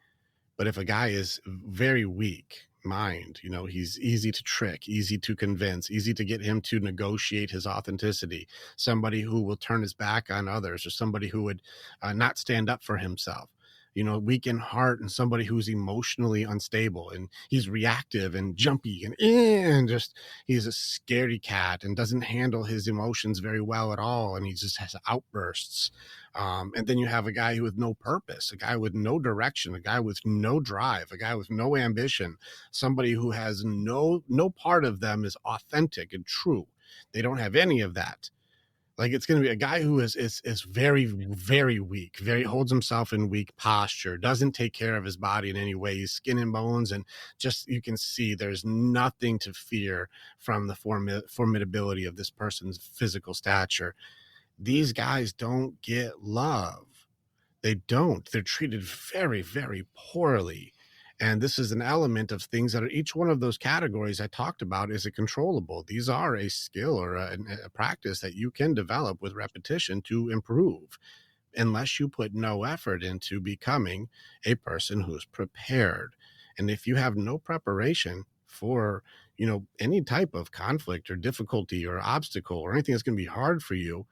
But if a guy is very weak mind, he's easy to trick, easy to convince, easy to get him to negotiate his authenticity, somebody who will turn his back on others, or somebody who would not stand up for himself, weak in heart, and somebody who's emotionally unstable, and he's reactive and jumpy and just, he's a scaredy cat and doesn't handle his emotions very well at all. And he just has outbursts. And then you have a guy with no purpose, a guy with no direction, a guy with no drive, a guy with no ambition, somebody who has no part of them is authentic and true. They don't have any of that. Like it's going to be a guy who is very, very weak, very holds himself in weak posture, doesn't take care of his body in any way. He's skin and bones, and just you can see there's nothing to fear from the formidability of this person's physical stature. These guys don't get love. They don't. They're treated very, very poorly. And this is an element of things that are each one of those categories I talked about is a controllable. These are a skill or a practice that you can develop with repetition to improve, unless you put no effort into becoming a person who's prepared. And if you have no preparation for, any type of conflict or difficulty or obstacle or anything that's going to be hard for you,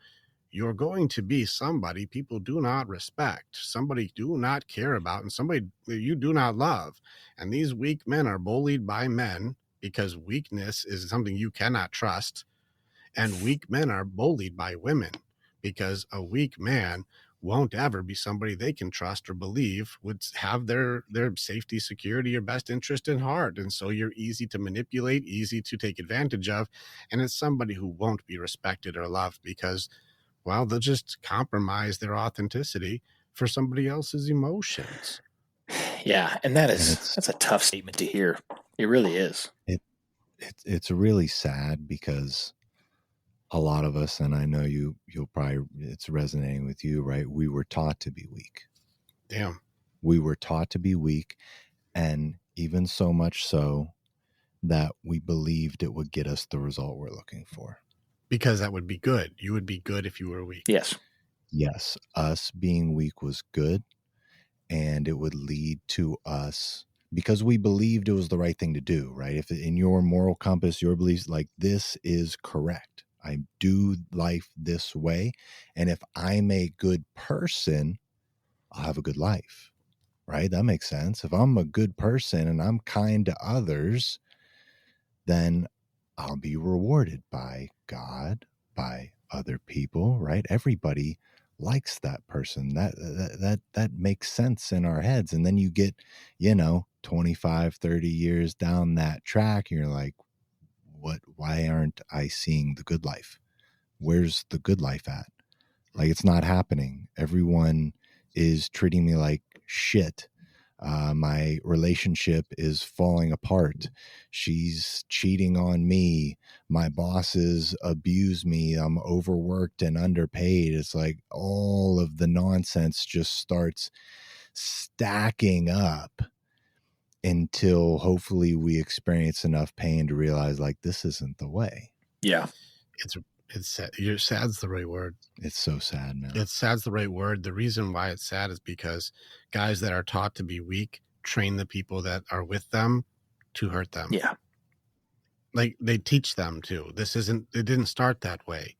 you're going to be somebody people do not respect, somebody do not care about, and somebody you do not love. And these weak men are bullied by men because weakness is something you cannot trust. And weak men are bullied by women because a weak man won't ever be somebody they can trust or believe would have their safety, security, or best interest in heart. And so you're easy to manipulate, easy to take advantage of. And it's somebody who won't be respected or loved because, well, they'll just compromise their authenticity for somebody else's emotions. Yeah, and that's a tough statement to hear. It really is. It's really sad because a lot of us, and I know you'll probably, it's resonating with you, right? We were taught to be weak. Damn. We were taught to be weak, and even so much so that we believed it would get us the result we're looking for. Because that would be good. You would be good if you were weak. Yes. Yes. Us being weak was good. And it would lead to us, because we believed it was the right thing to do, right? If in your moral compass, your beliefs, like this is correct. I do life this way. And if I'm a good person, I'll have a good life, right? That makes sense. If I'm a good person and I'm kind to others, then I'll be rewarded by God, by other people, right? Everybody likes that person. That makes sense in our heads. And then you get, 25, 30 years down that track, and you're like, why aren't I seeing the good life? Where's the good life at? Like, it's not happening. Everyone is treating me like shit. My relationship is falling apart. She's cheating on me. My bosses abuse me. I'm overworked and underpaid. It's like all of the nonsense just starts stacking up until hopefully we experience enough pain to realize, like, this isn't the way. Yeah. It's sad. Sad's the right word. It's so sad, man. Sad's the right word. The reason why it's sad is because guys that are taught to be weak train the people that are with them to hurt them. Yeah. Like they teach them to. It didn't start that way,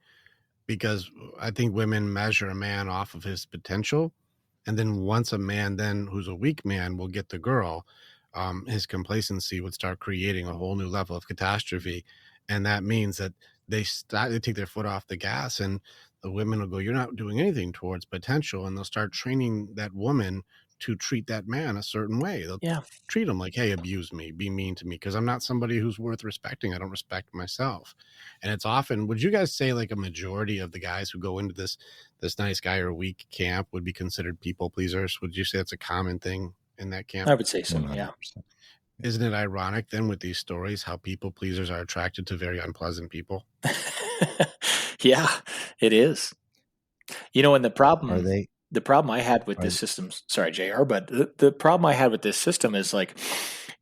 because I think women measure a man off of his potential. And then once a man then who's a weak man will get the girl, his complacency would start creating a whole new level of catastrophe. And that means that they take their foot off the gas, and the women will go, you're not doing anything towards potential. And they'll start training that woman to treat that man a certain way. They'll treat him like, hey, abuse me, be mean to me, because I'm not somebody who's worth respecting. I don't respect myself. And it's often, would you guys say like a majority of the guys who go into this nice guy or weak camp would be considered people pleasers? Would you say it's a common thing in that camp? I would say so. 100%. Yeah. Isn't it ironic then with these stories how people pleasers are attracted to very unpleasant people? Yeah, it is. And the problem I had with this system, sorry, JR, but the problem I had with this system is like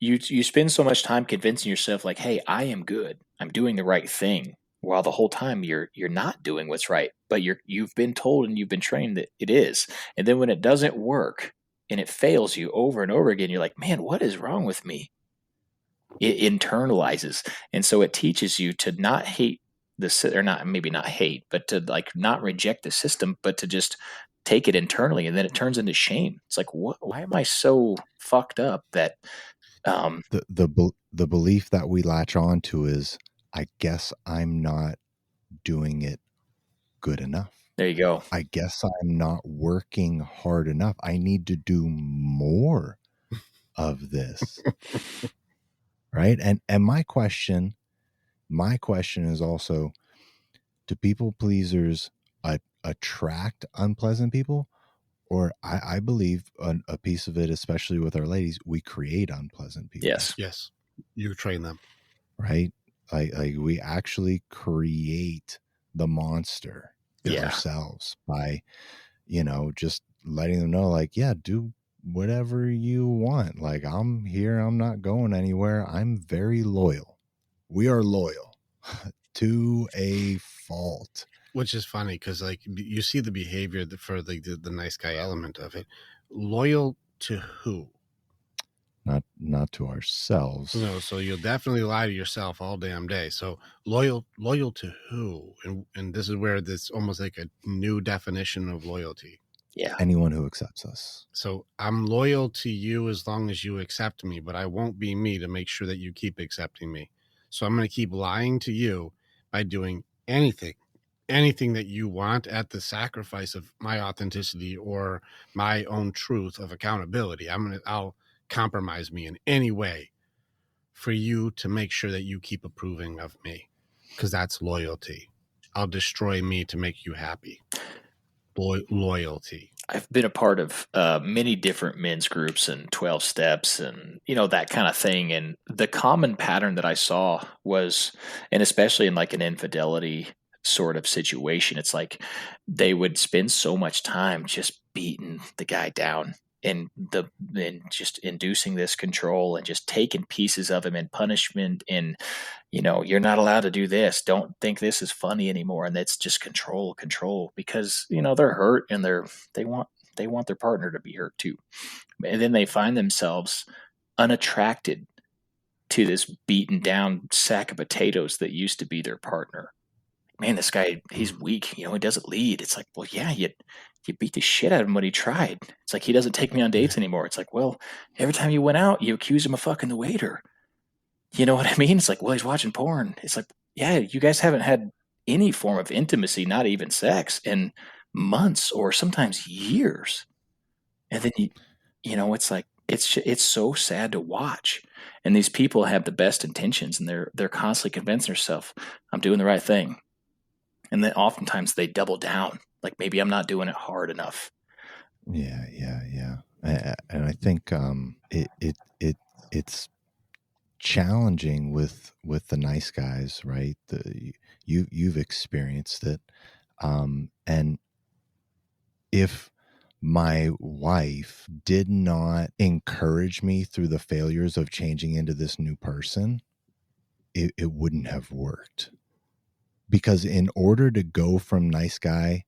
you spend so much time convincing yourself like, hey, I am good. I'm doing the right thing. While the whole time you're not doing what's right, but you've been told and you've been trained that it is. And then when it doesn't work and it fails you over and over again, you're like, man, what is wrong with me? It internalizes. And so it teaches you to not hate or not, maybe not hate, but to like not reject the system, but to just take it internally. And then it turns into shame. It's like, why am I so fucked up that the belief that we latch on to is, I guess I'm not doing it good enough. There you go. I guess I'm not working hard enough. I need to do more of this. Right. And my question is also, Do people pleasers attract unpleasant people? Or I believe a piece of it, especially with our ladies, we create unpleasant people. Yes. Yes. You train them. Right? Like we actually create the monster ourselves by, just letting them know, like, yeah, do whatever you want. Like, I'm here. I'm not going anywhere. I'm very loyal. We are loyal to a fault. Which is funny because, like, you see the behavior for the nice guy element of it. Loyal to who? Not to ourselves. No, so you'll definitely lie to yourself all damn day. So loyal to who? And this is where this almost like a new definition of loyalty. Yeah. Anyone who accepts us. So I'm loyal to you as long as you accept me, but I won't be me to make sure that you keep accepting me. So I'm going to keep lying to you by doing anything that you want at the sacrifice of my authenticity or my own truth of accountability. I'll compromise me in any way for you to make sure that you keep approving of me, because that's loyalty. I'll destroy me to make you happy. Loyalty. I've been a part of many different men's groups and 12 steps and, that kind of thing. And the common pattern that I saw was, and especially in like an infidelity sort of situation, it's like they would spend so much time just beating the guy down and just inducing this control and just taking pieces of him in punishment. And, you're not allowed to do this. Don't think this is funny anymore. And it's just control because, they're hurt and they want their partner to be hurt too. And then they find themselves unattracted to this beaten down sack of potatoes that used to be their partner. Man, this guy, he's weak. He doesn't lead. It's like, well, yeah, you beat the shit out of him when he tried. It's like, he doesn't take me on dates anymore. It's like, well, every time you went out, you accused him of fucking the waiter. You know what I mean? It's like, well, he's watching porn. It's like, yeah, you guys haven't had any form of intimacy, not even sex, in months or sometimes years. And then it's like, it's so sad to watch. And these people have the best intentions, and they're constantly convincing themselves, I'm doing the right thing. And then oftentimes they double down, like, maybe I'm not doing it hard enough. Yeah. And I think it's challenging with the nice guys, right? You've experienced it, and if my wife did not encourage me through the failures of changing into this new person, it wouldn't have worked. Because in order to go from nice guy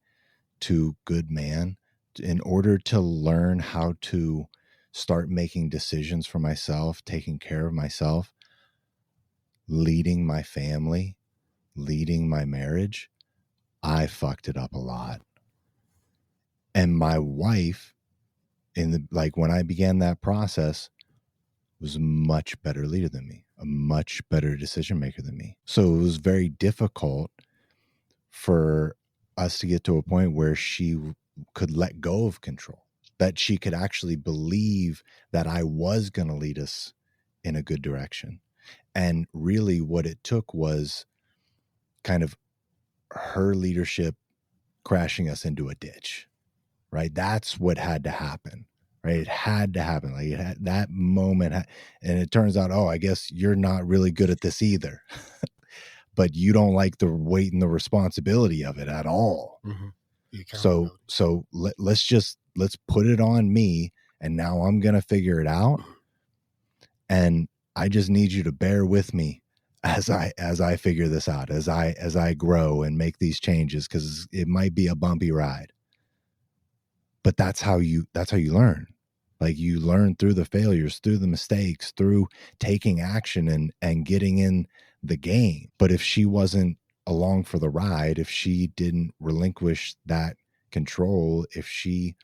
to good man, in order to learn how to start making decisions for myself, taking care of myself, leading my family, leading my marriage, I fucked it up a lot. And my wife, when I began that process, was a much better leader than me, a much better decision maker than me. So it was very difficult for us to get to a point where she could let go of control, that she could actually believe that I was going to lead us in a good direction. And really what it took was kind of her leadership crashing us into a ditch, right? That's what had to happen, right? It had to happen. Like, it had that moment. And it turns out, I guess you're not really good at this either. But you don't like the weight and the responsibility of it at all. Mm-hmm. So let's put it on me, and now I'm going to figure it out. And I just need you to bear with me as I figure this out, as I grow and make these changes, because it might be a bumpy ride. But that's how you learn. Like, you learn through the failures, through the mistakes, through taking action and getting in the game. But if she wasn't along for the ride, if she didn't relinquish that control, if she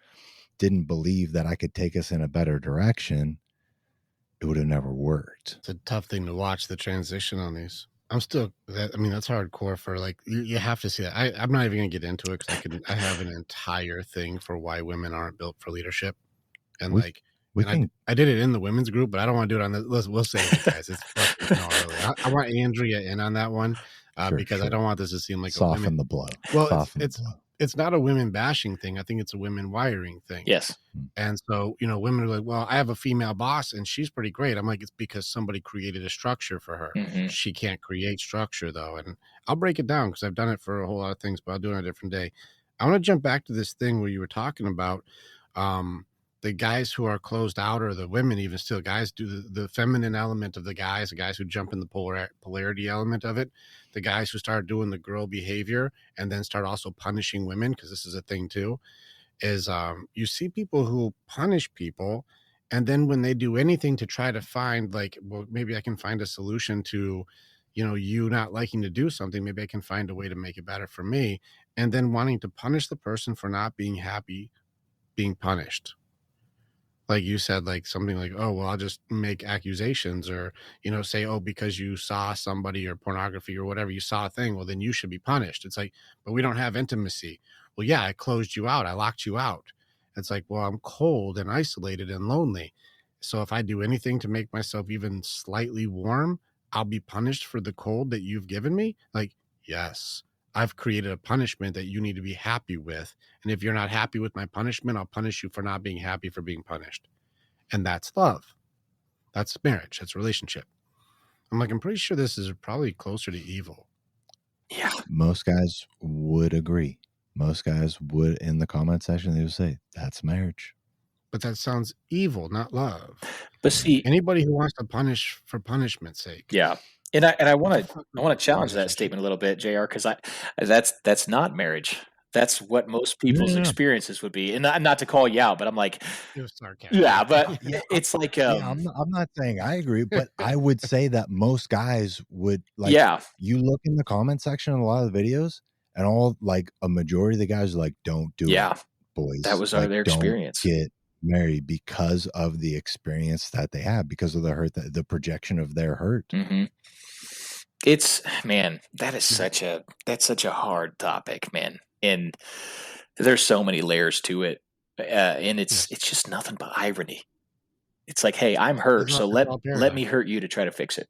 didn't believe that I could take us in a better direction, it would have never worked. It's a tough thing to watch, the transition on these. That's hardcore for, like, you have to see that. I'm not even gonna get into it because I have an entire thing for why women aren't built for leadership. And I did it in the women's group, but I don't want to do it on the. We'll save it, guys. It's fucking gnarly. I want Andrea in on that one. because I don't want this to seem like a Soften women. the blow. Well, Soften the blow. it's not a women bashing thing. I think it's a women wiring thing. Yes. And so, women are like, well, I have a female boss and she's pretty great. I'm like, it's because somebody created a structure for her. Mm-hmm. She can't create structure though. And I'll break it down because I've done it for a whole lot of things, but I'll do it on a different day. I want to jump back to this thing where you were talking about the guys who are closed out, or the women even still, guys do the feminine element of the guys who jump in the polarity element of it, the guys who start doing the girl behavior and then start also punishing women, because this is a thing too, is you see people who punish people, and then when they do anything to try to find, like, well, maybe I can find a solution to, you not liking to do something, maybe I can find a way to make it better for me, and then wanting to punish the person for not being happy being punished. Like you said, like something like, oh, well, I'll just make accusations, or, say, oh, because you saw somebody or pornography or whatever, you saw a thing, well, then you should be punished. It's like, but we don't have intimacy. Well, yeah, I closed you out. I locked you out. It's like, well, I'm cold and isolated and lonely. So if I do anything to make myself even slightly warm, I'll be punished for the cold that you've given me. Like, yes, I've created a punishment that you need to be happy with. And if you're not happy with my punishment, I'll punish you for not being happy for being punished. And that's love. That's marriage. That's relationship. I'm like, I'm pretty sure this is probably closer to evil. Yeah. Most guys would agree. Most guys would, in the comment section, they would say, that's marriage. But that sounds evil, not love. But see, anybody who wants to punish for punishment's sake. Yeah. And I want to challenge that statement a little bit, JR, because that's not marriage. That's what most people's experiences would be. And not to call you out, but I'm like, it was sarcasm. Yeah, but it's like, I'm not saying I agree, but I would say that most guys would, like, you look in the comment section of a lot of the videos, and all, like, a majority of the guys are like, don't do it, boys. That was like, their experience. Don't get married, because of the experience that they have, because of the hurt, the projection of their hurt. Mm-hmm. It's, man, that's such a hard topic, man. And there's so many layers to it. And it's just nothing but irony. It's like, hey, I'm hurt, so let me hurt you to try to fix it.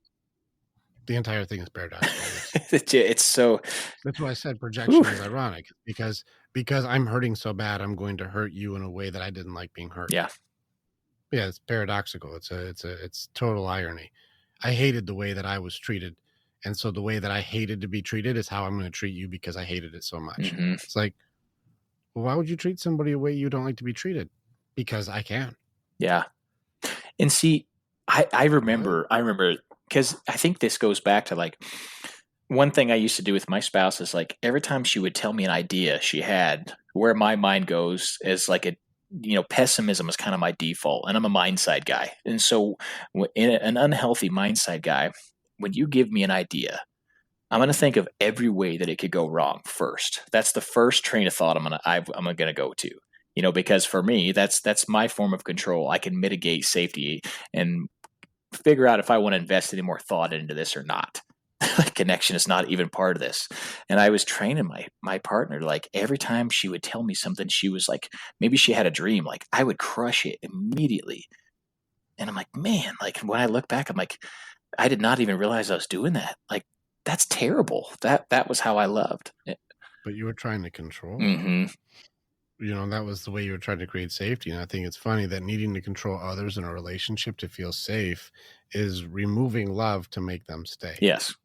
The entire thing is paradoxical. It's so. That's why I said projection is ironic, because I'm hurting so bad, I'm going to hurt you in a way that I didn't like being hurt. Yeah, it's paradoxical. It's total irony. I hated the way that I was treated, and so the way that I hated to be treated is how I'm going to treat you, because I hated it so much. Mm-hmm. It's like, well, why would you treat somebody a way you don't like to be treated? Because I can. Yeah, and see, I remember. Because I think this goes back to, like, one thing I used to do with my spouse is, like, every time she would tell me an idea she had, where my mind goes is like pessimism is kind of my default, and I'm a mind-side guy. And so in an unhealthy mind-side guy, when you give me an idea, I'm going to think of every way that it could go wrong first. That's the first train of thought I'm going to go to, because for me, that's my form of control. I can mitigate safety and figure out if I want to invest any more thought into this or not. Connection is not even part of this. And I was training my partner, like, every time she would tell me something, she was like, maybe she had a dream, like, I would crush it immediately. And I'm like, man, like, when I look back, I'm like, I did not even realize I was doing that. Like, that's terrible. That was how I loved. But you were trying to control. Mm-hmm. That was the way you were trying to create safety. And I think it's funny that needing to control others in a relationship to feel safe is removing love to make them stay. Yes.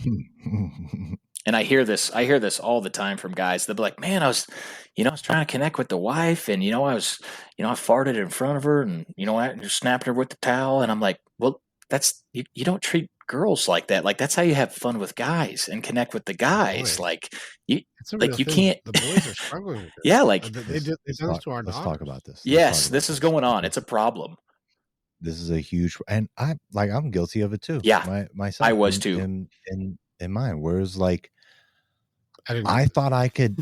And I hear this all the time from guys. They'll be like, man, I was trying to connect with the wife, and, I farted in front of her, and, I snapped her with the towel. And I'm like, well, that's, you don't treat girls like that. Like, that's how you have fun with guys and connect with the guys. Boy. Like, you thing. can't. The boys are struggling with this. Yeah, like, they did this to our daughters. Let's talk about this. Yes, this is going on. It's a problem. This is a huge, and I'm guilty of it too. Yeah, myself. I was too. In mine, whereas, like, I thought I could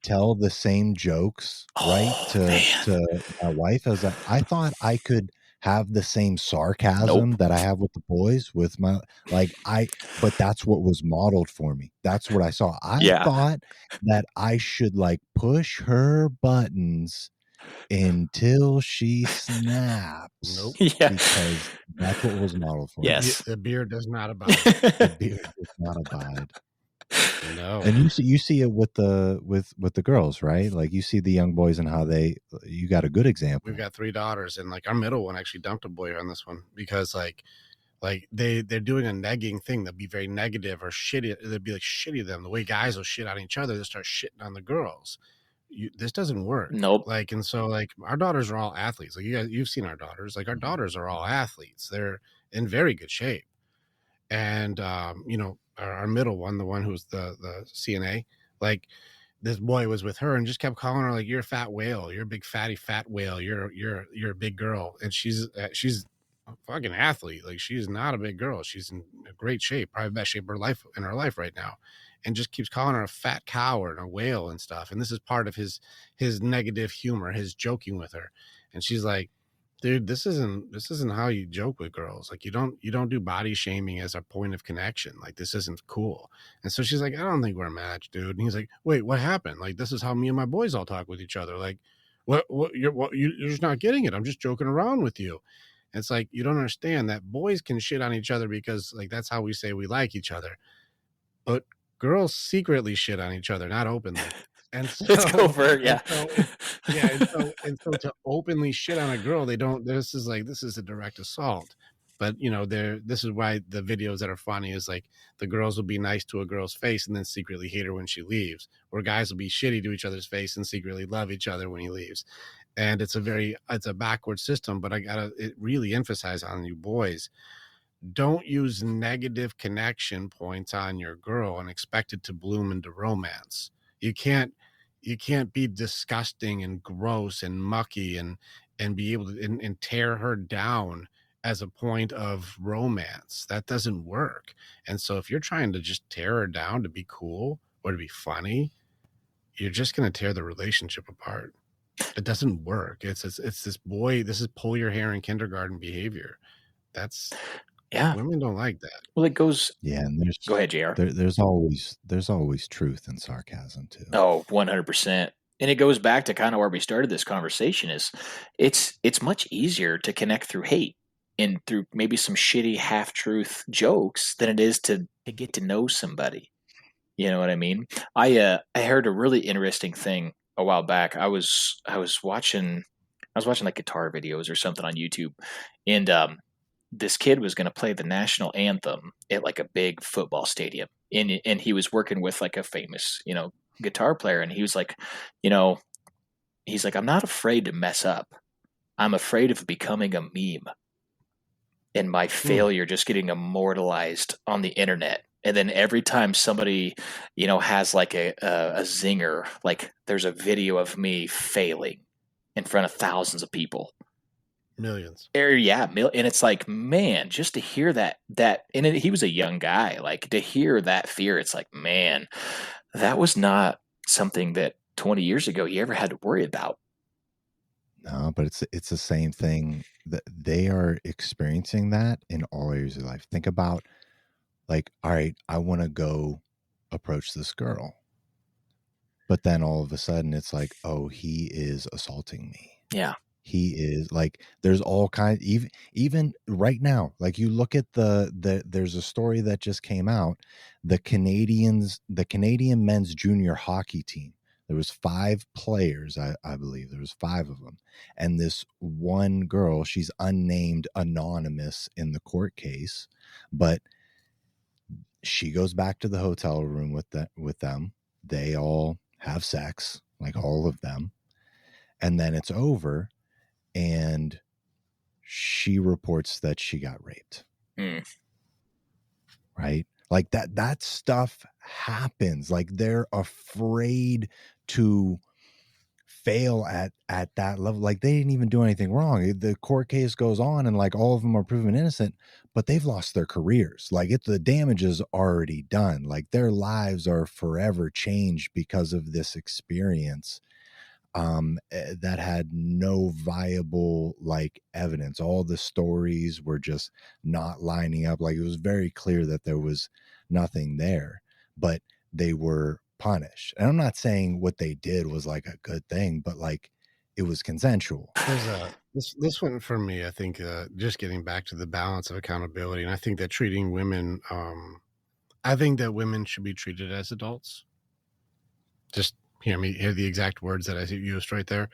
tell the same jokes to my wife as I thought I could have the same sarcasm that I have with the boys with my, but that's what was modeled for me. That's what I saw. I thought that I should, like, push her buttons until she snaps. Nope. Yeah. Because that's what was modeled for her. Yes. The beard does not abide. The beard does not abide. No. And you see it with the girls, right? Like you see the young boys and how you got a good example. We've got 3 daughters, and like our middle one actually dumped a boy on this one because like they're doing a negging thing. They'll be very negative or shitty. They'll be like shitty to them. The way guys will shit on each other, they'll start shitting on the girls. This doesn't work. Nope. Like, and so like our daughters are all athletes. Like you've seen our daughters. Like our daughters are all athletes. They're in very good shape. And you know, our middle one, the one who's the CNA, like this boy was with her and just kept calling her like, "You're a fat whale. You're a big fatty fat whale. You're a big girl." And she's a fucking athlete. Like she's not a big girl. She's in a great shape, probably best shape in her life right now, and just keeps calling her a fat cow and a whale and stuff. And this is part of his negative humor, his joking with her. And she's like, "Dude, this isn't how you joke with girls. Like you don't do body shaming as a point of connection. Like this isn't cool." And so she's like, "I don't think we're a match, dude." And he's like, "Wait, what happened? Like this is how me and my boys all talk with each other. Like you're just not getting it. I'm just joking around with you." It's like, you don't understand that boys can shit on each other because like that's how we say we like each other. But girls secretly shit on each other, not openly. And so It's covert, yeah. And so to openly shit on a girl, this is a direct assault. But you know, this is why the videos that are funny is like the girls will be nice to a girl's face and then secretly hate her when she leaves, or guys will be shitty to each other's face and secretly love each other when he leaves. And it's a backward system, but I gotta really emphasize on you boys, don't use negative connection points on your girl and expect it to bloom into romance. You can't be disgusting and gross and mucky and be able to and tear her down as a point of romance. That doesn't work. And so if you're trying to just tear her down to be cool or to be funny, you're just going to tear the relationship apart. It doesn't work. It's this boy, this is pull your hair in kindergarten behavior. That's women don't like that. Well, it goes. Yeah, and go ahead, JR. There's always truth in sarcasm too. Oh, 100%. And it goes back to kind of where we started this conversation is it's much easier to connect through hate and through maybe some shitty half-truth jokes than it is to get to know somebody. You know what I mean? I heard a really interesting thing a while back. I was watching like guitar videos or something on YouTube, and this kid was going to play the national anthem at like a big football stadium, and he was working with like a famous, you know, guitar player, and he was like, you know, he's like, "I'm not afraid to mess up. I'm afraid of becoming a meme and my failure just getting immortalized on the internet." And then every time somebody, you know, has like a zinger, like there's a video of me failing in front of thousands of people. Millions. And it's like, man, just to hear that, and he was a young guy, like to hear that fear, it's like, man, that was not something that 20 years ago you ever had to worry about. No, but it's the same thing that they are experiencing that in all areas of life. Think about like, all right, I want to go approach this girl. But then all of a sudden it's like, oh, he is assaulting me. Yeah. He is like, there's all kinds, even right now, like you look at there's a story that just came out, the Canadian men's junior hockey team. There was 5 players, I believe there was 5 of them. And this one girl, she's unnamed, anonymous in the court case, but she goes back to the hotel room with them. They all have sex, like all of them. And then it's over. And she reports that she got raped. Right? Like that stuff happens. Like they're afraid to fail at that level. Like they didn't even do anything wrong. The court case goes on and like all of them are proven innocent, but they've lost their careers. Like the damage is already done. Like their lives are forever changed because of this experience. That had no viable like evidence. All the stories were just not lining up. Like it was very clear that there was nothing there, but they were punished. And I'm not saying what they did was like a good thing, but like it was consensual. There's this one for me, I think, just getting back to the balance of accountability, and I think that treating women, I think that women should be treated as adults. Just hear the exact words that I used right there.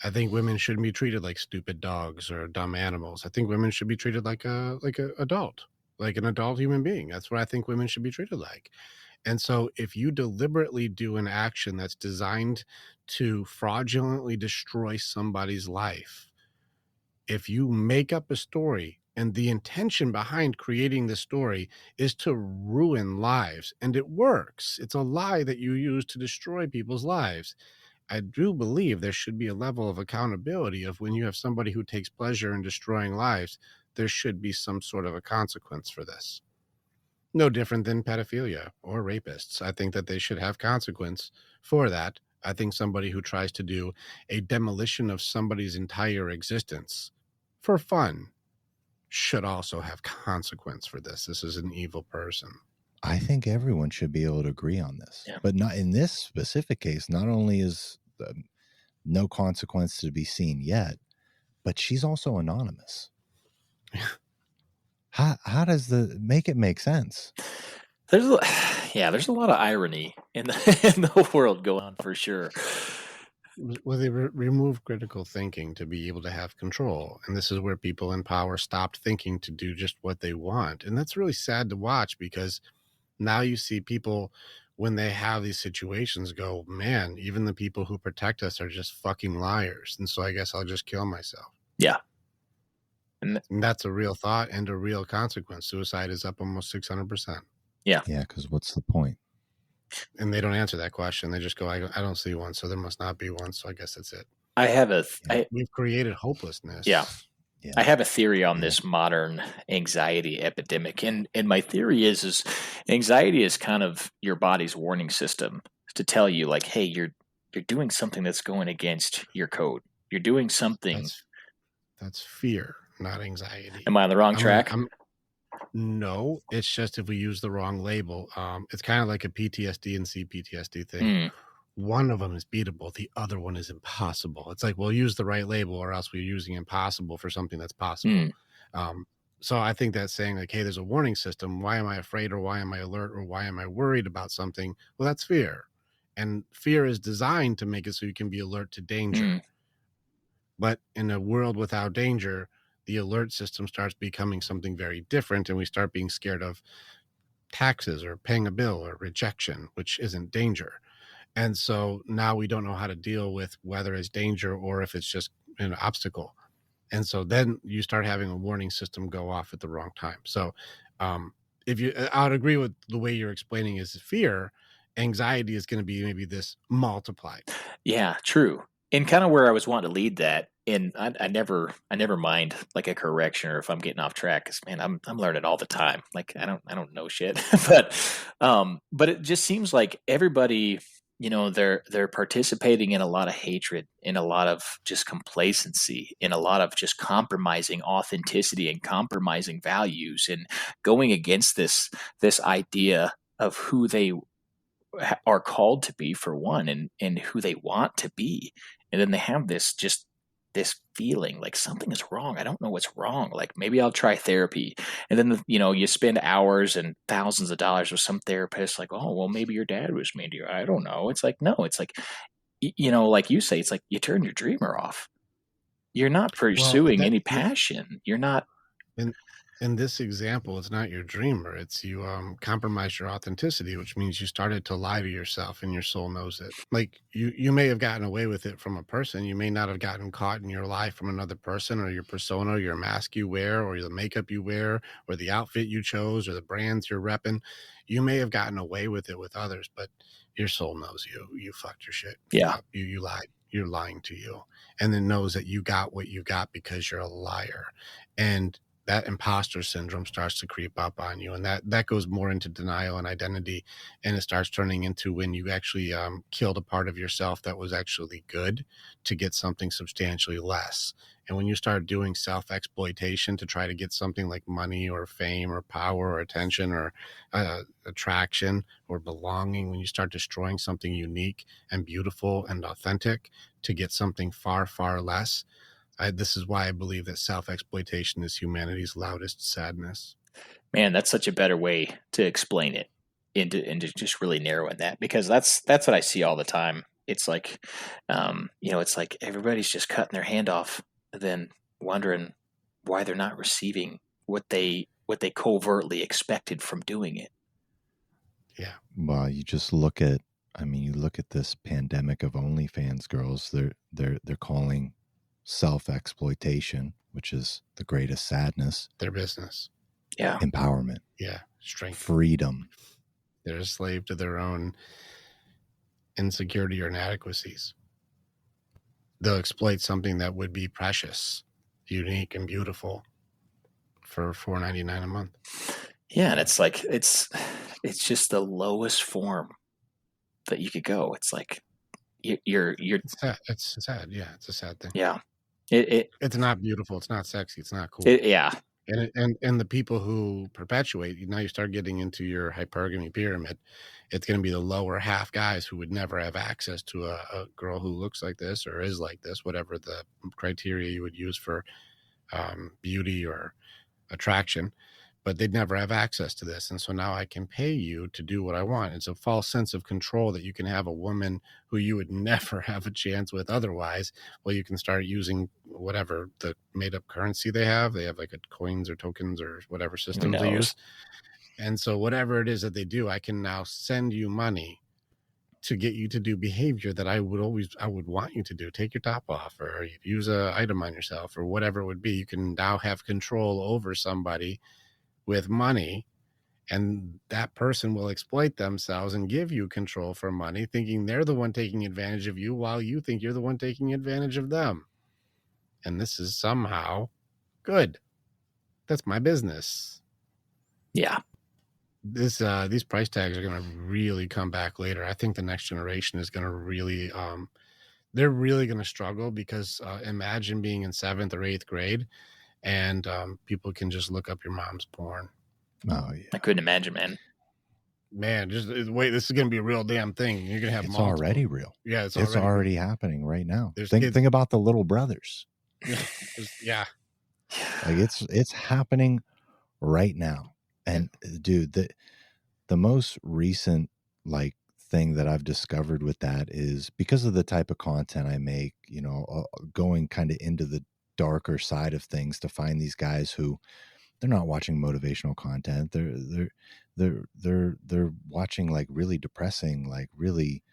I think women shouldn't be treated like stupid dogs or dumb animals. I think women should be treated like a adult, like an adult human being. That's what I think women should be treated like. And so if you deliberately do an action that's designed to fraudulently destroy somebody's life, if you make up a story and the intention behind creating the story is to ruin lives, and it works, it's a lie that you use to destroy people's lives. I do believe there should be a level of accountability of when you have somebody who takes pleasure in destroying lives, there should be some sort of a consequence for this. No different than pedophilia or rapists. I think that they should have consequence for that. I think somebody who tries to do a demolition of somebody's entire existence for fun should also have consequence for this. This is an evil person. I think everyone should be able to agree on this, Yeah. but not in this specific case. Not only is no consequence to be seen yet, but she's also anonymous. How does make it make sense? There's a lot of irony in the world going on for sure. Well, they remove critical thinking to be able to have control. And this is where people in power stopped thinking to do just what they want. And that's really sad to watch, because now you see people, when they have these situations, go, man, even the people who protect us are just fucking liars. And so I guess I'll just kill myself. Yeah. And that's a real thought and a real consequence. Suicide is up almost 600%. Yeah. Yeah, because what's the point? And they don't answer that question. They just go, I don't see one, so there must not be one. So I guess that's it. I have we've created hopelessness. Yeah. I have a theory on this modern anxiety epidemic. And my theory is anxiety is kind of your body's warning system to tell you, like, hey, you're doing something that's going against your code. You're doing something. That's fear, not anxiety. Am I on the wrong track? No, it's just if we use the wrong label. It's kind of like a PTSD and CPTSD thing. One of them is beatable. The other one is impossible. It's like, we'll use the right label, or else we're using impossible for something that's possible. So I think that's saying, like, hey, there's a warning system. Why am I afraid, or why am I alert, or why am I worried about something? Well, that's fear. And fear is designed to make it so you can be alert to danger. But in a world without danger, the alert system starts becoming something very different, and we start being scared of taxes or paying a bill or rejection, which isn't danger. And so now we don't know how to deal with whether it's danger or if it's just an obstacle. And so then you start having a warning system go off at the wrong time. So I would agree with the way you're explaining is fear. Anxiety is going to be maybe this multiplied. Yeah, true. And kind of where I was wanting to lead that, and I never mind like a correction or if I'm getting off track, because man, I'm learning all the time. Like I don't know shit, but it just seems like everybody, they're participating in a lot of hatred, in a lot of just complacency, in a lot of just compromising authenticity and compromising values, and going against this idea of who they are called to be, for one, and who they want to be. And then they have this feeling like something is wrong. I don't know what's wrong. Like maybe I'll try therapy. And then, you spend hours and thousands of dollars with some therapist, like, oh, well, maybe your dad was mean to you. I don't know. It's like, no, it's like, like you say, it's like you turn your dreamer off. You're not pursuing any passion. You're not. In this example, it's not your dreamer. It's you compromised your authenticity, which means you started to lie to yourself, and your soul knows it. Like you may have gotten away with it from a person. You may not have gotten caught in your life from another person, or your persona, or your mask you wear, or the makeup you wear, or the outfit you chose, or the brands you're repping. You may have gotten away with it with others, but your soul knows you fucked your shit. Yeah. You lied. You're lying to you. And then knows that you got what you got because you're a liar. And that imposter syndrome starts to creep up on you, and that goes more into denial and identity, and it starts turning into when you actually killed a part of yourself that was actually good to get something substantially less. And when you start doing self-exploitation to try to get something like money or fame or power or attention or attraction or belonging, when you start destroying something unique and beautiful and authentic to get something far, far less. This is why I believe that self-exploitation is humanity's loudest sadness. Man, that's such a better way to explain it into just really narrowing that, because that's what I see all the time. It's like, it's like everybody's just cutting their hand off, then wondering why they're not receiving what they covertly expected from doing it. Yeah. Well, you just look at, you look at this pandemic of OnlyFans girls. They're calling self-exploitation, which is the greatest sadness, their business. Yeah. Empowerment. Yeah. Strength. Freedom. They're a slave to their own insecurity or inadequacies. They'll exploit something that would be precious, unique, and beautiful for $4.99 a month. Yeah, and it's like it's just the lowest form that you could go. It's like you're It's sad. It's sad. Yeah, it's a sad thing. Yeah. It's not beautiful. It's not sexy. It's not cool. Yeah. And the people who perpetuate, now you start getting into your hypergamy pyramid. It's going to be the lower half guys who would never have access to a girl who looks like this or is like this, whatever the criteria you would use for beauty or attraction, but they'd never have access to this. And so now I can pay you to do what I want. It's a false sense of control that you can have a woman who you would never have a chance with otherwise. Well, you can start using whatever the made up currency they have. They have like a coins or tokens or whatever system they use. And so whatever it is that they do, I can now send you money to get you to do behavior that I would want you to do. Take your top off or use a item on yourself or whatever it would be. You can now have control over somebody with money, and that person will exploit themselves and give you control for money, thinking they're the one taking advantage of you while you think you're the one taking advantage of them. And this is somehow good. That's my business. Yeah. These price tags are going to really come back later. I think the next generation is going to really, they're really going to struggle because imagine being in 7th or 8th grade and people can just look up your mom's porn. Oh yeah, I couldn't imagine, man. Just wait. This is going to be a real damn thing. You're going to have. It's multiple. Already real. Yeah, it's already happening right now. There's Think about the little brothers. Yeah, like it's happening right now. And dude, the most recent like thing that I've discovered with that is because of the type of content I make, going kind of into the darker side of things to find these guys who they're not watching motivational content. They're watching like really depressing, like really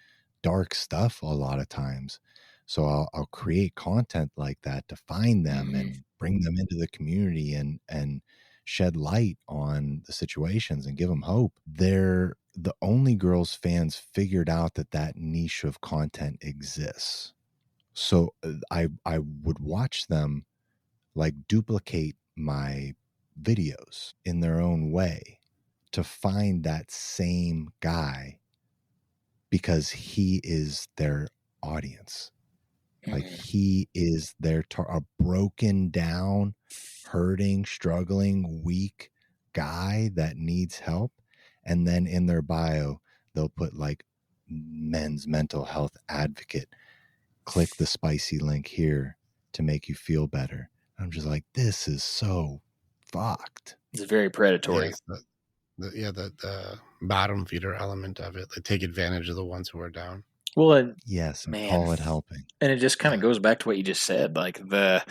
dark stuff a lot of times. So I'll create content like that to find them and bring them into the community and shed light on the situations and give them hope. They're the only girls fans figured out that niche of content exists. So I would watch them like duplicate my videos in their own way to find that same guy because he is their audience. Like he is their a broken down, hurting, struggling, weak guy that needs help. And then in their bio, they'll put like men's mental health advocate. Click the spicy link here to make you feel better. I'm just like, this is so fucked. It's very predatory. Yeah, the bottom feeder element of it. They take advantage of the ones who are down. Well, and yes, and man, call it helping. And it just kind of goes back to what you just said, like the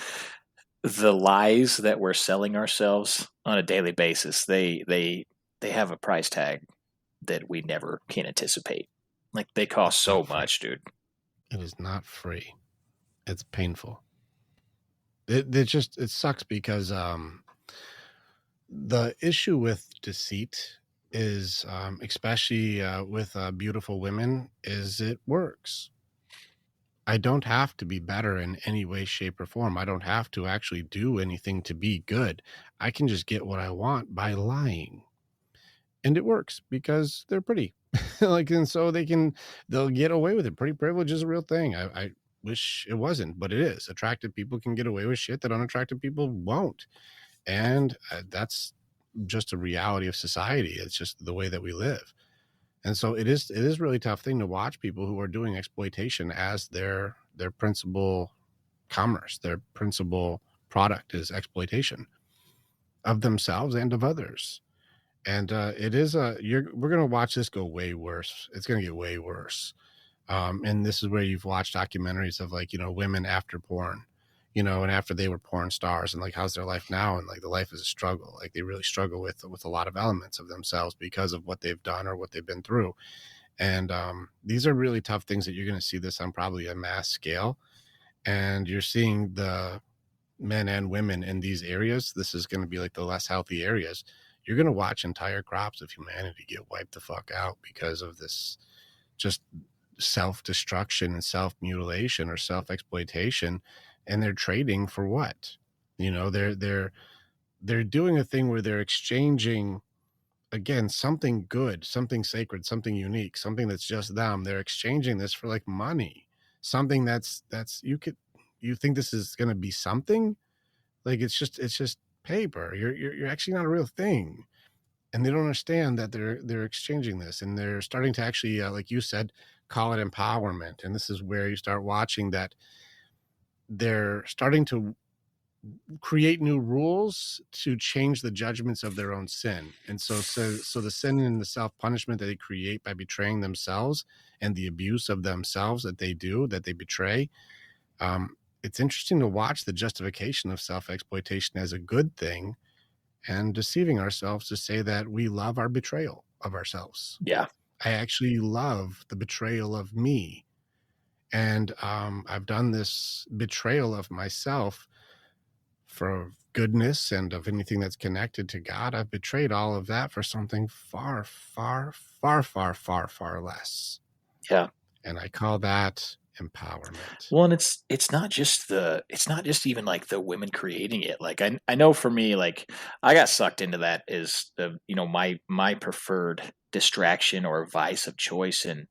lies that we're selling ourselves on a daily basis. They have a price tag that we never can anticipate. Like they cost so much, dude. It is not free. It's painful. It sucks because the issue with deceit is, especially with beautiful women, is it works. I don't have to be better in any way, shape, or form. I don't have to actually do anything to be good. I can just get what I want by lying. And it works because they're pretty. And so they'll get away with it. Pretty privilege is a real thing. I wish it wasn't, but it is. Attractive people can get away with shit that unattractive people won't. And that's just a reality of society. It's just the way that we live. And so it is really tough thing to watch people who are doing exploitation as their their principal commerce, their principal product is exploitation of themselves and of others. And it is we're going to watch this go way worse. It's going to get way worse. And this is where you've watched documentaries of like, women after porn, and after they were porn stars, and like, how's their life now? And like, the life is a struggle. Like, they really struggle with a lot of elements of themselves because of what they've done or what they've been through. And these are really tough things that you're going to see this on probably a mass scale. And you're seeing the men and women in these areas. This is going to be like the less healthy areas. You're going to watch entire crops of humanity get wiped the fuck out because of this just self-destruction and self-mutilation or self-exploitation. And they're trading for what? They're doing a thing where they're exchanging, again, something good, something sacred, something unique, something that's just them. They're exchanging this for like money, something that's you think this is going to be something. Like, it's just paper. You're actually not a real thing. And they don't understand that they're exchanging this, and they're starting to actually, like you said, call it empowerment. And this is where you start watching that they're starting to create new rules to change the judgments of their own sin. And so the sin and the self-punishment that they create by betraying themselves, and the abuse of themselves that they betray. It's interesting to watch the justification of self-exploitation as a good thing, and deceiving ourselves to say that we love our betrayal of ourselves. Yeah. I actually love the betrayal of me. And I've done this betrayal of myself for goodness and of anything that's connected to God. I've betrayed all of that for something far, far, far, far, far, far less. Yeah. And I call that empowerment. Well, and it's not just even like the women creating it. Like, I know for me, like, I got sucked into that as the my preferred distraction or vice of choice. And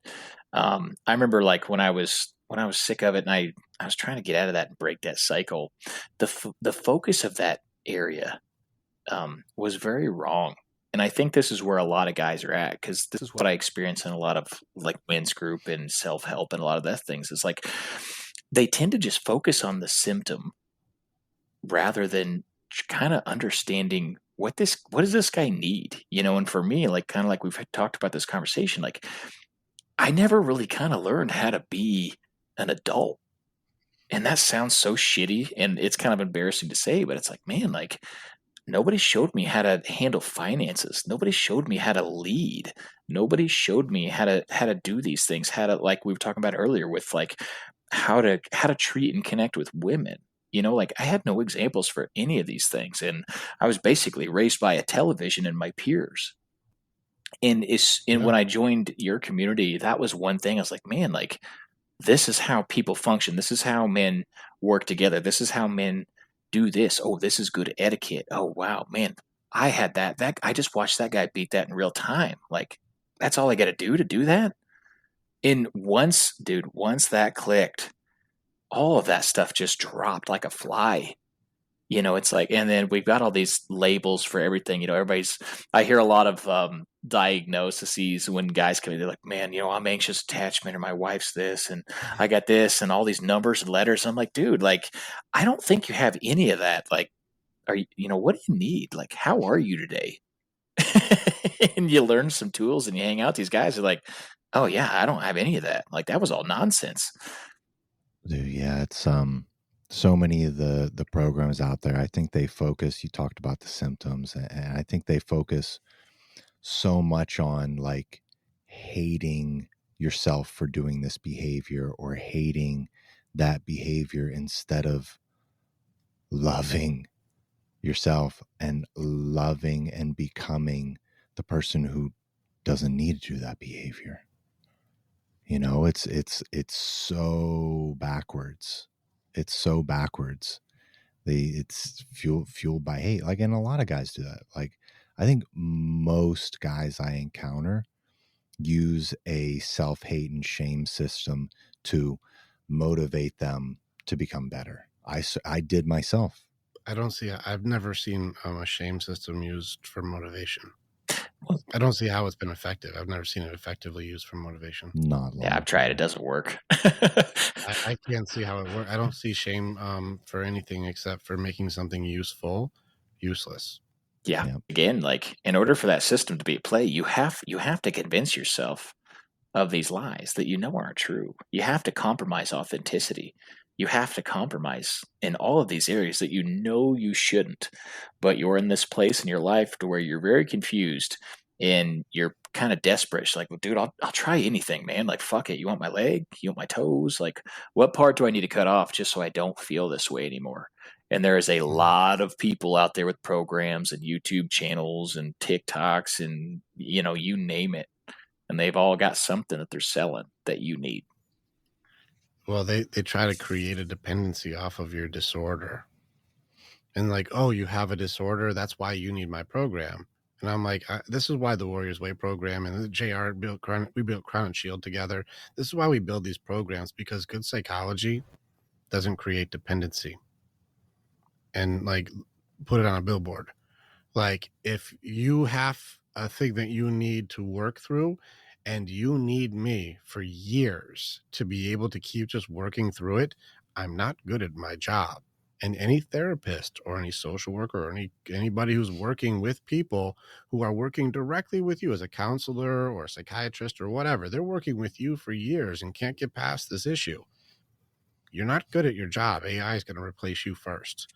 I remember, like, when I was sick of it, and I was trying to get out of that and break that cycle, the focus of that area was very wrong. And I think this is where a lot of guys are at, because this is what I experience in a lot of like men's group and self-help and a lot of that things. It's like they tend to just focus on the symptom rather than kind of understanding what does this guy need, And for me, like, kind of like we've talked about this conversation, like, I never really kind of learned how to be an adult. And that sounds so shitty, and it's kind of embarrassing to say, but it's like, man, like, nobody showed me how to handle finances. Nobody showed me how to lead. Nobody showed me how to do these things, how to, like we were talking about earlier, with like how to treat and connect with women. Like, I had no examples for any of these things, and I was basically raised by a television and my peers. And when I joined your community, that was one thing. I was like, man, like, this is how people function. This is how men work together. This is how men do this. Oh, this is good etiquette. Oh, wow, man, I had that I just watched that guy beat that in real time. Like, that's all I got to do that. And once that clicked, all of that stuff just dropped like a fly. It's like, and then we've got all these labels for everything. I hear a lot of diagnoses when guys come in. They're like, man, I'm anxious attachment, or my wife's this, and I got this, and all these numbers and letters. I'm like, dude, like, I don't think you have any of that. Like, are you, what do you need? Like, how are you today? And you learn some tools and you hang out. These guys are like, oh yeah, I don't have any of that. Like, that was all nonsense. Dude, yeah, it's so many of the programs out there, I think they focus, you talked about the symptoms, and I think they focus so much on like hating yourself for doing this behavior or hating that behavior, instead of loving yourself and loving and becoming the person who doesn't need to do that behavior. It's so backwards. It's so backwards. It's fueled by hate. Like, and a lot of guys do that. Like, I think most guys I encounter use a self-hate and shame system to motivate them to become better. I did myself. I've never seen a shame system used for motivation. I don't see how it's been effective. I've never seen it effectively used for motivation. Not Yeah, long I've tried. It term. doesn't work. I can't see how it works. I don't see shame for anything except for making something useful useless. Yeah. Yep. Again, like in order for that system to be at play, you have to convince yourself of these lies that you know aren't true. You have to compromise authenticity. You have to compromise in all of these areas that you know you shouldn't. But you're in this place in your life to where you're very confused and you're kind of desperate. It's like, well, dude, I'll try anything, man. Like, fuck it. You want my leg? You want my toes? Like, what part do I need to cut off just so I don't feel this way anymore? And there is a lot of people out there with programs and YouTube channels and TikToks and, you name it. And they've all got something that they're selling that you need. Well, they try to create a dependency off of your disorder. And like, oh, you have a disorder. That's why you need my program. And I'm like, this is why the Warriors Way program and the JR we built Crown and Shield together. This is why we build these programs, because good psychology doesn't create dependency. And like, put it on a billboard. Like, if you have a thing that you need to work through and you need me for years to be able to keep just working through it, I'm not good at my job. And any therapist or any social worker or anybody who's working with people who are working directly with you as a counselor or a psychiatrist or whatever, they're working with you for years and can't get past this issue. You're not good at your job. AI is going to replace you first,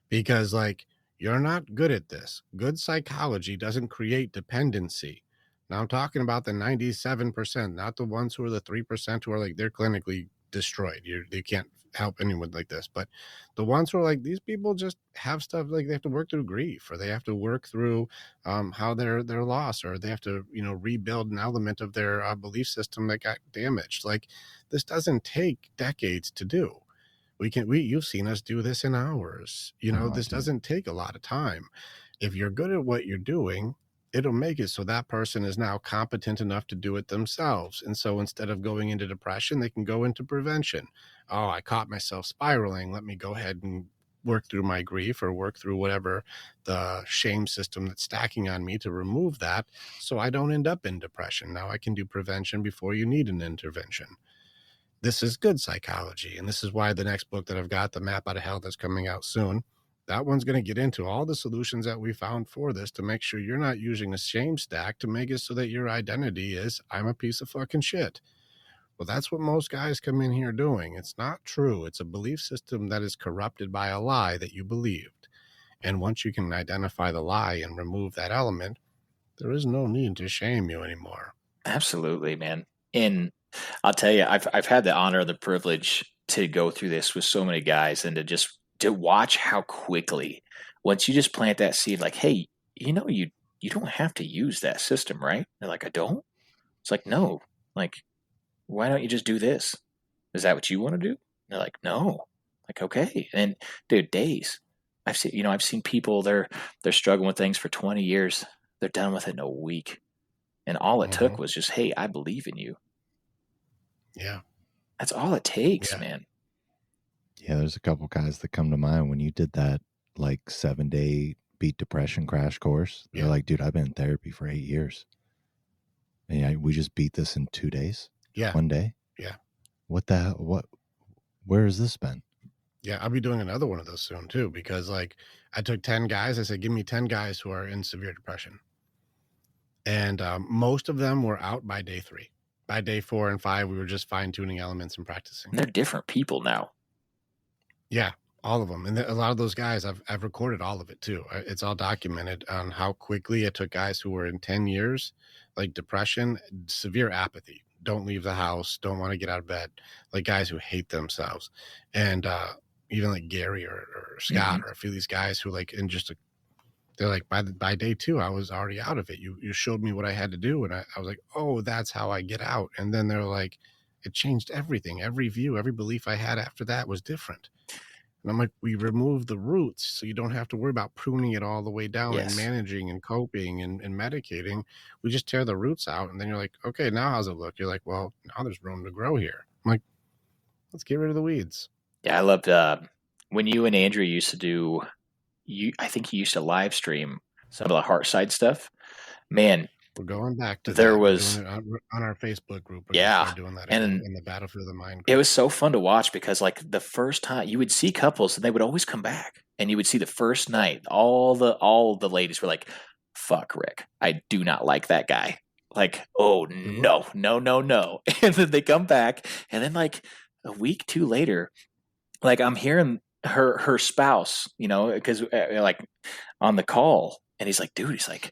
because like, you're not good at this. Good psychology doesn't create dependency. Now I'm talking about the 97%, not the ones who are the 3% who are like, they're clinically destroyed. They can't help anyone like this. But the ones who are like, these people just have stuff, like they have to work through grief, or they have to work through how they're lost, or they have to, rebuild an element of their belief system that got damaged. Like, this doesn't take decades to do. You've seen us do this in hours. This doesn't take a lot of time. If you're good at what you're doing, it'll make it so that person is now competent enough to do it themselves. And so instead of going into depression, they can go into prevention. Oh, I caught myself spiraling. Let me go ahead and work through my grief, or work through whatever the shame system that's stacking on me, to remove that so I don't end up in depression. Now I can do prevention before you need an intervention. This is good psychology. And this is why the next book that I've got, The Map Out of Hell, that's coming out soon, that one's going to get into all the solutions that we found for this, to make sure you're not using a shame stack to make it so that your identity is, I'm a piece of fucking shit. Well, that's what most guys come in here doing. It's not true. It's a belief system that is corrupted by a lie that you believed. And once you can identify the lie and remove that element, there is no need to shame you anymore. Absolutely, man. And I'll tell you, I've had the honor, the privilege to go through this with so many guys, and to watch how quickly, once you just plant that seed, like, hey, you don't have to use that system, right? They're like, I don't. It's like, no. Like, why don't you just do this? Is that what you want to do? They're like, no. Like, okay. And dude, days. I've seen people, they're struggling with things for 20 years. They're done with it in a week. And all it took was just, hey, I believe in you. Yeah. That's all it takes, Yeah. man. Yeah, there's a couple guys that come to mind when you did that like 7-day beat depression crash course. They're like, dude, I've been in therapy for 8 years. And we just beat this in 2 days. Yeah. 1 day. Yeah. What the hell? Where has this been? Yeah, I'll be doing another one of those soon too, because like, I took 10 guys. I said, give me 10 guys who are in severe depression. And most of them were out by day 3. By day 4 and 5, we were just fine tuning elements and practicing. And they're different people now. Yeah, all of them. And a lot of those guys, I've recorded all of it too. It's all documented on how quickly it took guys who were in 10 years, like depression, severe apathy, don't leave the house, don't want to get out of bed, like guys who hate themselves. And even like Gary or Scott or a few of these guys who like, they're like, by day 2, I was already out of it. You showed me what I had to do. And I was like, oh, that's how I get out. And then they're like, it changed everything. Every view, every belief I had after that was different. And I'm like, we remove the roots so you don't have to worry about pruning it all the way down and managing and coping and medicating. We just tear the roots out. And then you're like, okay, now how's it look? You're like, well, now there's room to grow here. I'm like, let's get rid of the weeds. Yeah, I loved when you and Andrew used to do, I think you used to live stream some of the heart side stuff. Man, We're going back to there that. We're doing was, it on our Facebook group. We're gonna yeah. start doing that again And in the Battlefield of the Mind it group. was so fun to watch because like the first time you would see couples and they would always come back and you would see the first night, all the ladies were like, fuck Rick, I do not like that guy. Like, oh Mhm. no, no, no, no. And then they come back and then like a week, two later, like I'm hearing her spouse, you know, because like on the call, and he's like, dude, he's like,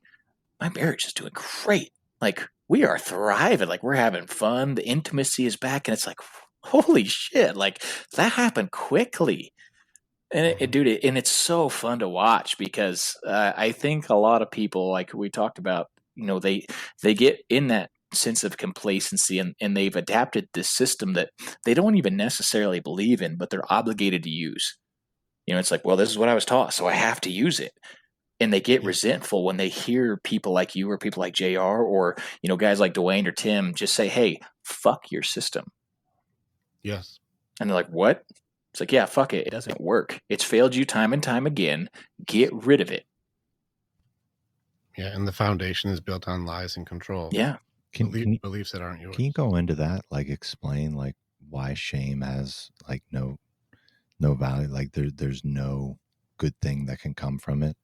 my marriage is doing great. Like we are thriving. Like we're having fun. The intimacy is back, and it's like, holy shit! Like that happened quickly. And dude, and it's so fun to watch because I think a lot of people, like we talked about, you know, they get in that sense of complacency and they've adapted this system that they don't even necessarily believe in, but they're obligated to use. You know, it's like, well, this is what I was taught, so I have to use it. And they get Yep. resentful when they hear people like you or people like JR or, you know, guys like Dwayne or Tim just say, hey, fuck your system. Yes. And they're like, what? It's like, yeah, fuck it. It doesn't work. It's failed you time and time again. Get rid of it. Yeah, and the foundation is built on lies and control. Yeah. Beliefs that aren't yours. Can you go into that? Like explain like why shame has like no value? Like there's no good thing that can come from it.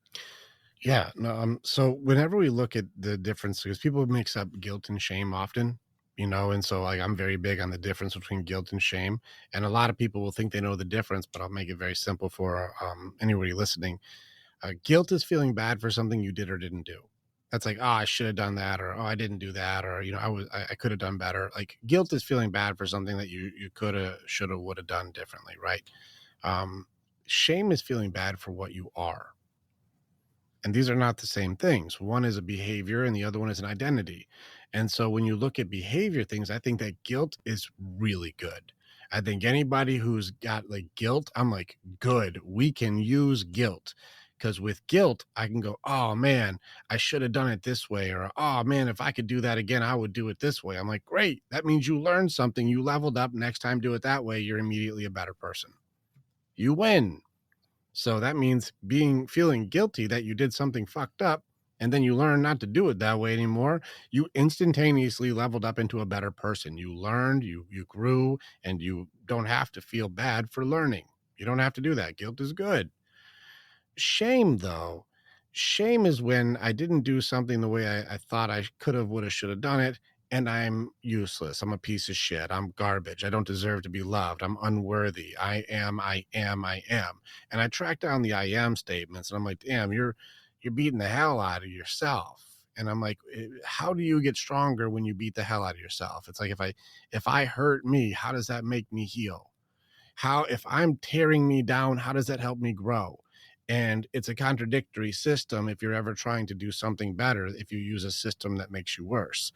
Yeah. No. So whenever we look at the difference, because people mix up guilt and shame often, you know, and so like I'm very big on the difference between guilt and shame, and a lot of people will think they know the difference, but I'll make it very simple for anybody listening. Guilt is feeling bad for something you did or didn't do. That's like, oh, I should have done that, or oh, I didn't do that, or you know, I could have done better. Like guilt is feeling bad for something that you could have, should have, would have done differently, right? Shame is feeling bad for what you are. And these are not the same things. One is a behavior and the other one is an identity. And so when you look at behavior things, I think that guilt is really good. I think anybody who's got like guilt, I'm like, good, we can use guilt. Because with guilt, I can go, oh man, I should have done it this way. Or, oh man, if I could do that again, I would do it this way. I'm like, great. That means you learned something. You leveled up. Next time, do it that way. You're immediately a better person. You win. So that means feeling guilty that you did something fucked up and then you learn not to do it that way anymore. You instantaneously leveled up into a better person. You learned, you grew, and you don't have to feel bad for learning. You don't have to do that. Guilt is good. Shame, though, shame is when I didn't do something the way I thought I could have, would have, should have done it, and I'm useless. I'm a piece of shit. I'm garbage. I don't deserve to be loved. I'm unworthy. I am. And I track down the I am statements, and I'm like, damn, you're beating the hell out of yourself. And I'm like, how do you get stronger when you beat the hell out of yourself? It's like if I hurt me, how does that make me heal? How, if I'm tearing me down, how does that help me grow? And it's a contradictory system if you're ever trying to do something better, if you use a system that makes you worse.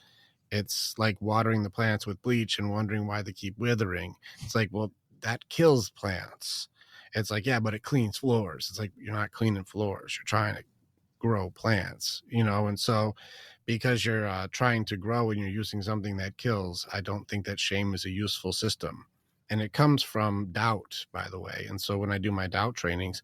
It's like watering the plants with bleach and wondering why they keep withering. It's like, well, that kills plants. It's like, yeah, but it cleans floors. It's like, you're not cleaning floors. You're trying to grow plants, you know? And so because you're trying to grow and you're using something that kills, I don't think that shame is a useful system. And it comes from doubt, by the way. And so when I do my doubt trainings,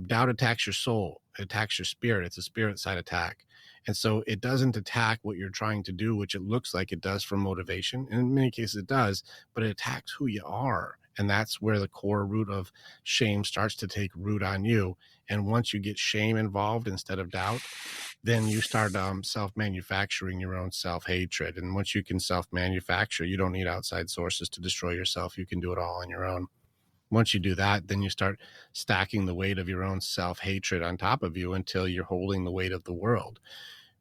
doubt attacks your soul. It attacks your spirit. It's a spirit side attack. And so it doesn't attack what you're trying to do, which it looks like it does for motivation. And in many cases it does, but it attacks who you are. And that's where the core root of shame starts to take root on you. And once you get shame involved instead of doubt, then you start self-manufacturing your own self-hatred. And once you can self-manufacture, you don't need outside sources to destroy yourself. You can do it all on your own. Once you do that, then you start stacking the weight of your own self-hatred on top of you until you're holding the weight of the world.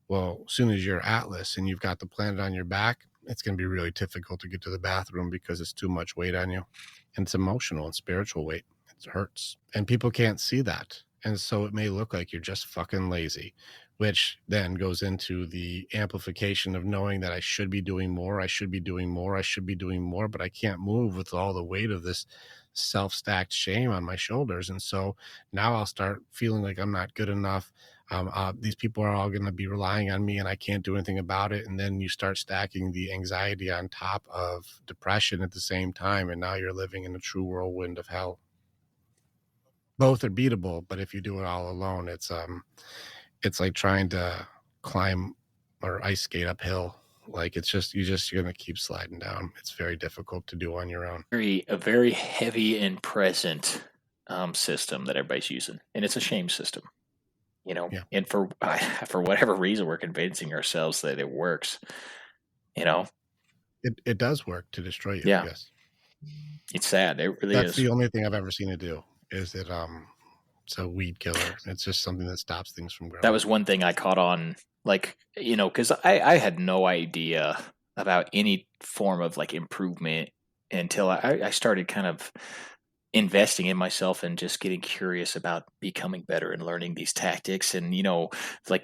Well, as soon as you're Atlas and you've got the planet on your back, it's going to be really difficult to get to the bathroom because it's too much weight on you. And it's emotional and spiritual weight. It hurts. And people can't see that. And so it may look like you're just fucking lazy, which then goes into the amplification of knowing that I should be doing more. I should be doing more. I should be doing more, but I can't move with all the weight of this self-stacked shame on my shoulders. And so now I'll start feeling like I'm not good enough. These people are all going to be relying on me and I can't do anything about it. And then you start stacking the anxiety on top of depression at the same time. And now you're living in a true whirlwind of hell. Both are beatable, but if you do it all alone, it's like trying to climb or ice skate uphill. Like you're going to keep sliding down. It's very difficult to do on your own. A very heavy and present system that everybody's using, and it's a shame system. Yeah. And for whatever reason, we're convincing ourselves that it works. It does work to destroy you. Yeah. Yes. It's sad. It really That's is. the only thing I've ever seen it do. Is it it's a weed killer. It's just something that stops things from growing. That was one thing I caught on, because I had no idea about any form of improvement until I started kind of investing in myself and just getting curious about becoming better and learning these tactics and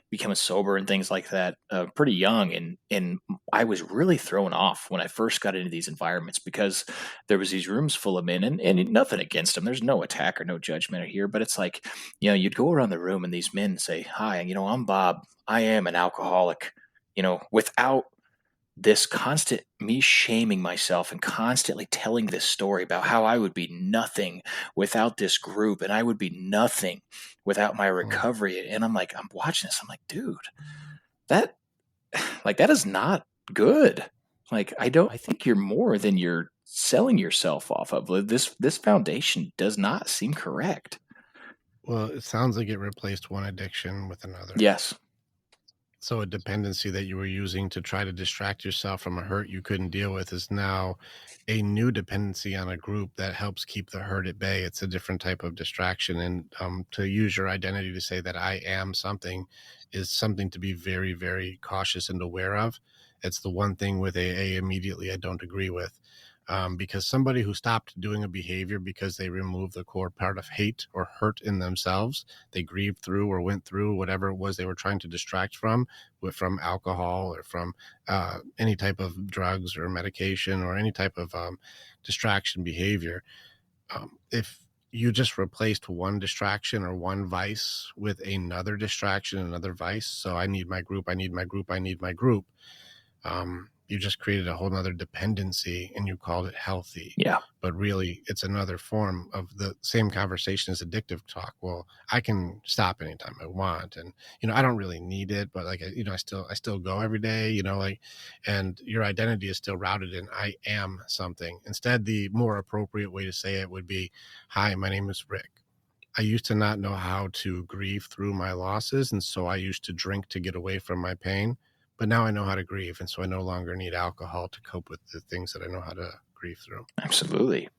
becoming sober and things like that pretty young. And I was really thrown off when I first got into these environments because there was these rooms full of men, and nothing against them, there's no attack or no judgment here, but it's like, you'd go around the room and these men say, hi, I'm Bob, I am an alcoholic, without this constant me shaming myself and constantly telling this story about how I would be nothing without this group and I would be nothing without my recovery. And I'm watching this. I'm like, dude, that is not good. I think you're more than you're selling yourself off of. This foundation does not seem correct. Well, it sounds like it replaced one addiction with another. Yes. So a dependency that you were using to try to distract yourself from a hurt you couldn't deal with is now a new dependency on a group that helps keep the hurt at bay. It's a different type of distraction. And to use your identity to say that I am something is something to be very, very cautious and aware of. It's the one thing with AA immediately I don't agree with. Because somebody who stopped doing a behavior because they removed the core part of hate or hurt in themselves, they grieved through or went through whatever it was they were trying to distract from alcohol or from any type of drugs or medication or any type of distraction behavior. If you just replaced one distraction or one vice with another distraction, another vice, so I need my group, I need my group, I need my group, you just created a whole nother dependency and you called it healthy. Yeah. But really it's another form of the same conversation as addictive talk. Well, I can stop anytime I want. And, I don't really need it, but I still go every day, and your identity is still routed in, I am something. Instead, the more appropriate way to say it would be, hi, my name is Rick. I used to not know how to grieve through my losses. And so I used to drink to get away from my pain. But now I know how to grieve, and so I no longer need alcohol to cope with the things that I know how to grieve through. Absolutely.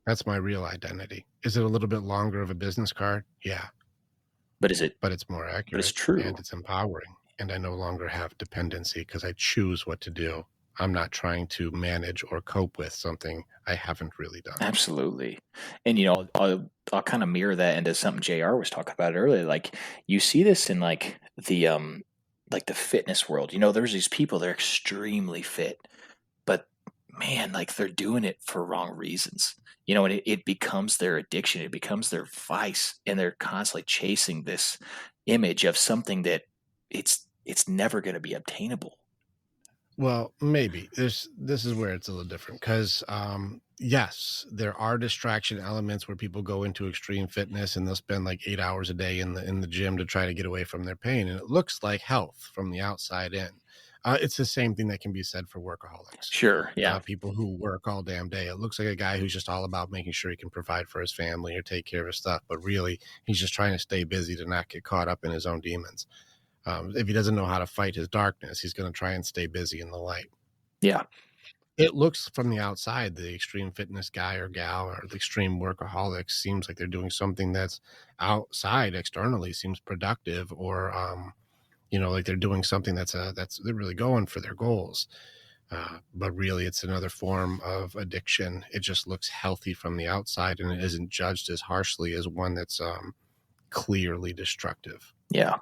That's my real identity. Is it a little bit longer of a business card? Yeah. But it's more accurate. But it's true. And it's empowering. And I no longer have dependency because I choose what to do. I'm not trying to manage or cope with something I haven't really done. Absolutely. And, I'll kind of mirror that into something JR was talking about earlier. You see this in the fitness world. There's these people, they're extremely fit, but man, they're doing it for wrong reasons. And it becomes their addiction, it becomes their vice, and they're constantly chasing this image of something that it's never going to be obtainable. Well, maybe this is where it's a little different because yes, there are distraction elements where people go into extreme fitness and they'll spend 8 hours a day in the gym to try to get away from their pain, and it looks like health from the outside in. It's the same thing that can be said for workaholics. Sure, yeah. People who work all damn day. It looks like a guy who's just all about making sure he can provide for his family or take care of his stuff, but really he's just trying to stay busy to not get caught up in his own demons. If he doesn't know how to fight his darkness, he's going to try and stay busy in the light. Yeah. It looks from the outside, the extreme fitness guy or gal or the extreme workaholic seems like they're doing something that's outside externally seems productive or, they're doing something that's they're really going for their goals. But really it's another form of addiction. It just looks healthy from the outside and it isn't judged as harshly as one that's clearly destructive. Yeah.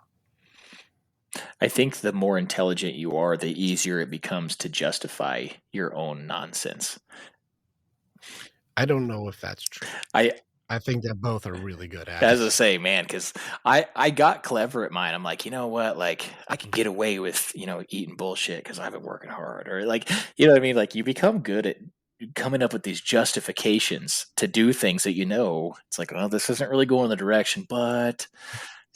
I think the more intelligent you are, the easier it becomes to justify your own nonsense. I don't know if that's true. I think that both are really good at it. As I say, man, because I got clever at mine. I'm like, you know what? I can get away with, eating bullshit because I've been working hard. Or you know what I mean? You become good at coming up with these justifications to do things that it's like, oh, this isn't really going the direction, but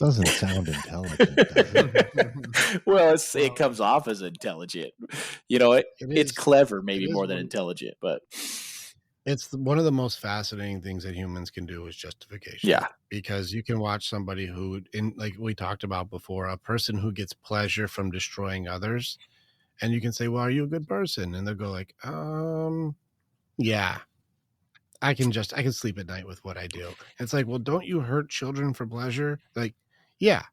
Doesn't sound intelligent, does it? Well, Well, it comes off as intelligent. You know, it's clever, it maybe is more than intelligent, but it's one of the most fascinating things that humans can do is justification. yeah. Because you can watch somebody who, in like we talked about before, a person who gets pleasure from destroying others, and you can say, "Well, are you a good person?" And they'll go like, yeah, I can sleep at night with what I do." It's like, well, don't you hurt children for pleasure? Like, yeah,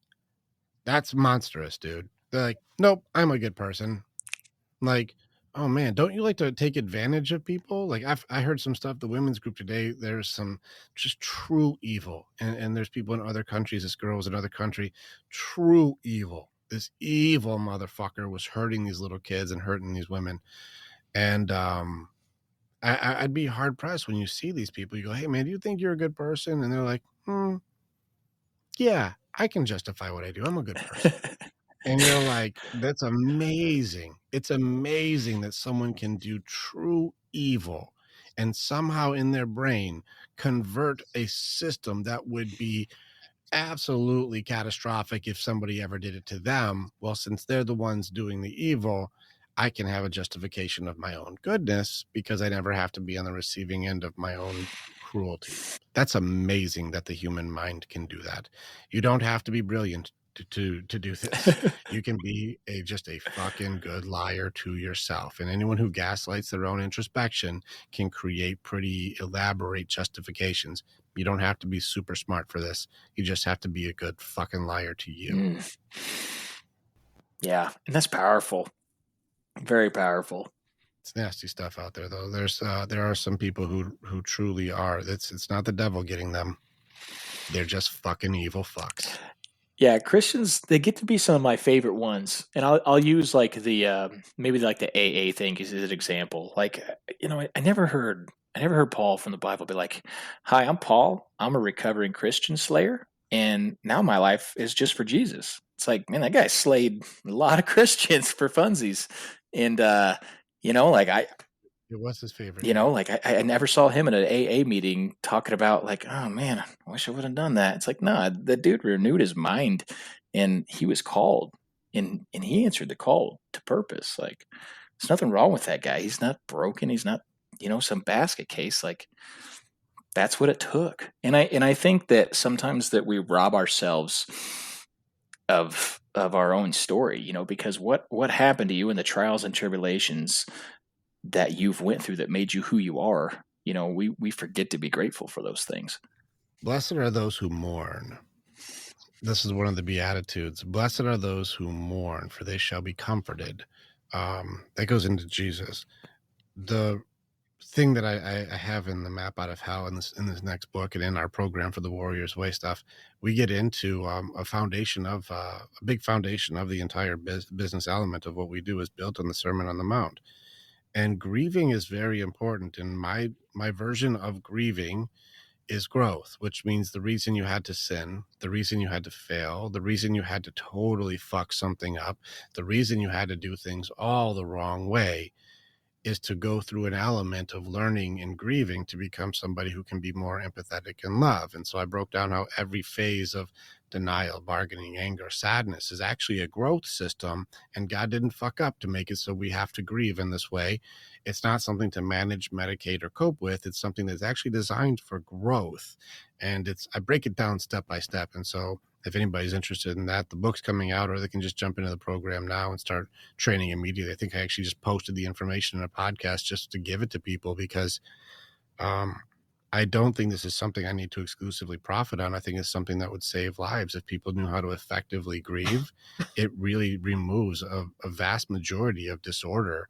that's monstrous, dude. They're like, nope, I'm a good person. Like, oh man, don't you like to take advantage of people? Like I heard some stuff, the women's group today, there's some just true evil. And there's people in other countries, this girl was in another country, true evil. This evil motherfucker was hurting these little kids and hurting these women. And I'd be hard pressed when you see these people. You go, hey man, do you think you're a good person? And they're like, yeah, I can justify what I do. I'm a good person. And you're like, that's amazing. It's amazing that someone can do true evil and somehow in their brain convert a system that would be absolutely catastrophic if somebody ever did it to them. Well, since they're the ones doing the evil, I can have a justification of my own goodness because I never have to be on the receiving end of my own cruelty. That's amazing that the human mind can do that. You don't have to be brilliant to do this. You can be just a fucking good liar to yourself. And anyone who gaslights their own introspection can create pretty elaborate justifications. You don't have to be super smart for this. You just have to be a good fucking liar to you. Yeah, and that's powerful. Very powerful. It's nasty stuff out there, though. There are some people who truly are. It's not the devil getting them. They're just fucking evil fucks. Yeah, Christians, they get to be some of my favorite ones. And I'll use like the maybe like the AA thing as an example. Like, I never heard Paul from the Bible be like, "Hi, I'm Paul. I'm a recovering Christian slayer, and now my life is just for Jesus." It's like, man, that guy slayed a lot of Christians for funsies. And like It was his favorite. like I never saw him in an AA meeting talking about like, oh man, I wish I would have done that. It's like, nah, the dude renewed his mind and he was called and he answered the call to purpose. Like, there's nothing wrong with that guy. He's not broken. He's not, some basket case. Like, that's what it took. And I think that sometimes that we rob ourselves of our own story, because what happened to you in the trials and tribulations that you've went through that made you who you are, we forget to be grateful for those things. Blessed are those who mourn. This is one of the Beatitudes. Blessed are those who mourn, for they shall be comforted. That goes into Jesus. The thing that I have in the map out of hell in this next book and in our program for the Warrior's Way stuff, we get into a big foundation of the entire business element of what we do is built on the Sermon on the Mount. And grieving is very important. And my version of grieving is growth, which means the reason you had to sin, the reason you had to fail, the reason you had to totally fuck something up, the reason you had to do things all the wrong way is to go through an element of learning and grieving to become somebody who can be more empathetic and love. And so I broke down how every phase of denial, bargaining, anger, sadness is actually a growth system, and God didn't fuck up to make it so we have to grieve in this way. It's not something to manage, medicate, or cope with. It's something that's actually designed for growth. And I break it down step by step. And so if anybody's interested in that, the book's coming out, or they can just jump into the program now and start training immediately. I think I actually just posted the information in a podcast just to give it to people because I don't think this is something I need to exclusively profit on. I think it's something that would save lives if people knew how to effectively grieve. It really removes a vast majority of disorder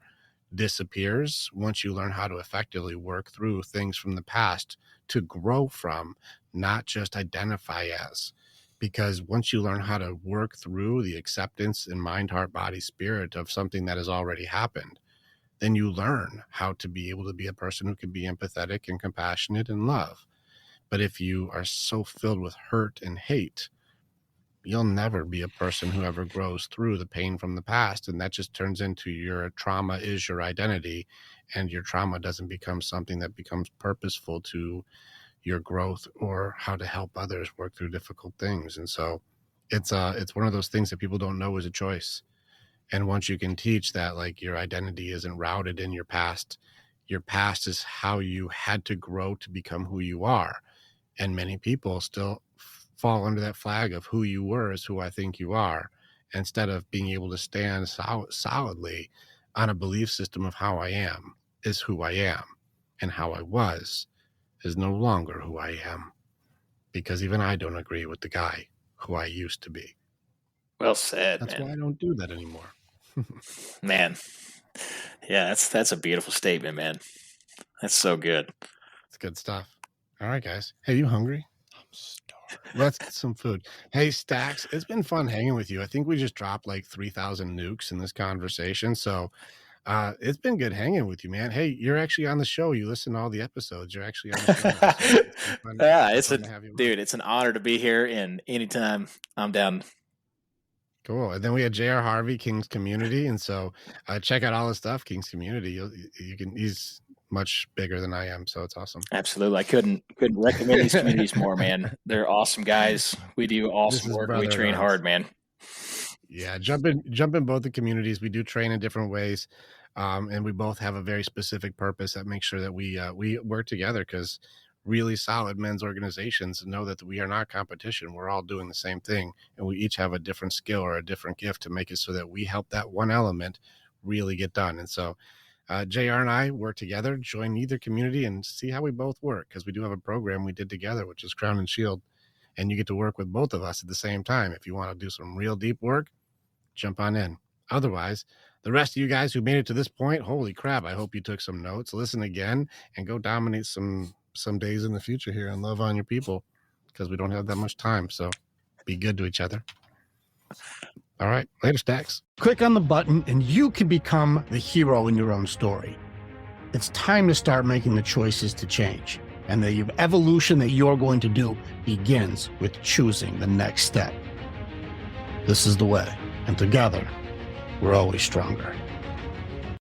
disappears once you learn how to effectively work through things from the past to grow from, not just identify as. Because once you learn how to work through the acceptance in mind, heart, body, spirit of something that has already happened, then you learn how to be able to be a person who can be empathetic and compassionate and love. But if you are so filled with hurt and hate, you'll never be a person who ever grows through the pain from the past. And that just turns into your trauma is your identity, and your trauma doesn't become something that becomes purposeful to your growth or how to help others work through difficult things. And so it's one of those things that people don't know is a choice. And once you can teach that, like, your identity isn't routed in your past is how you had to grow to become who you are. And many people still fall under that flag of who you were is who I think you are, instead of being able to stand solidly on a belief system of how I am is who I am, and how I was is no longer who I am, because even I don't agree with the guy who I used to be. Well said, That's man. why I don't do that anymore. Man. Yeah, that's a beautiful statement, man. That's so good. It's good stuff. All right, guys. Hey, you hungry? I'm starving. Let's get some food. Hey, Stacks, it's been fun hanging with you. I think we just dropped like 3,000 nukes in this conversation. So it's been good hanging with you, man. Hey, you're actually on the show. You listen to all the episodes. You're actually on the show now. So it's been fun, Yeah, fun to have you on. dude, it's an honor to be here, and anytime I'm down. Cool. And then we had J.R. Harvey, King's Community. And so check out all his stuff, King's Community. He's much bigger than I am, so it's awesome. Absolutely. I couldn't recommend these communities more, man. They're awesome guys. We do awesome work. We train hard, man. Yeah, jump in both the communities. We do train in different ways. And we both have a very specific purpose that makes sure that we work together, because really solid men's organizations know that we are not competition. We're all doing the same thing, and we each have a different skill or a different gift to make it so that we help that one element really get done. And so JR and I work together, join either community, and see how we both work, because we do have a program we did together, which is Crown and Shield, and you get to work with both of us at the same time. If you want to do some real deep work, jump on in. Otherwise, the rest of you guys who made it to this point, holy crap, I hope you took some notes. Listen again and go dominate some days in the future here and love on your people, because we don't have that much time. So be good to each other. All right. Later, Stacks. Click on the button and you can become the hero in your own story. It's time to start making the choices to change. And the evolution that you're going to do begins with choosing the next step. This is the way. And together, we're always stronger.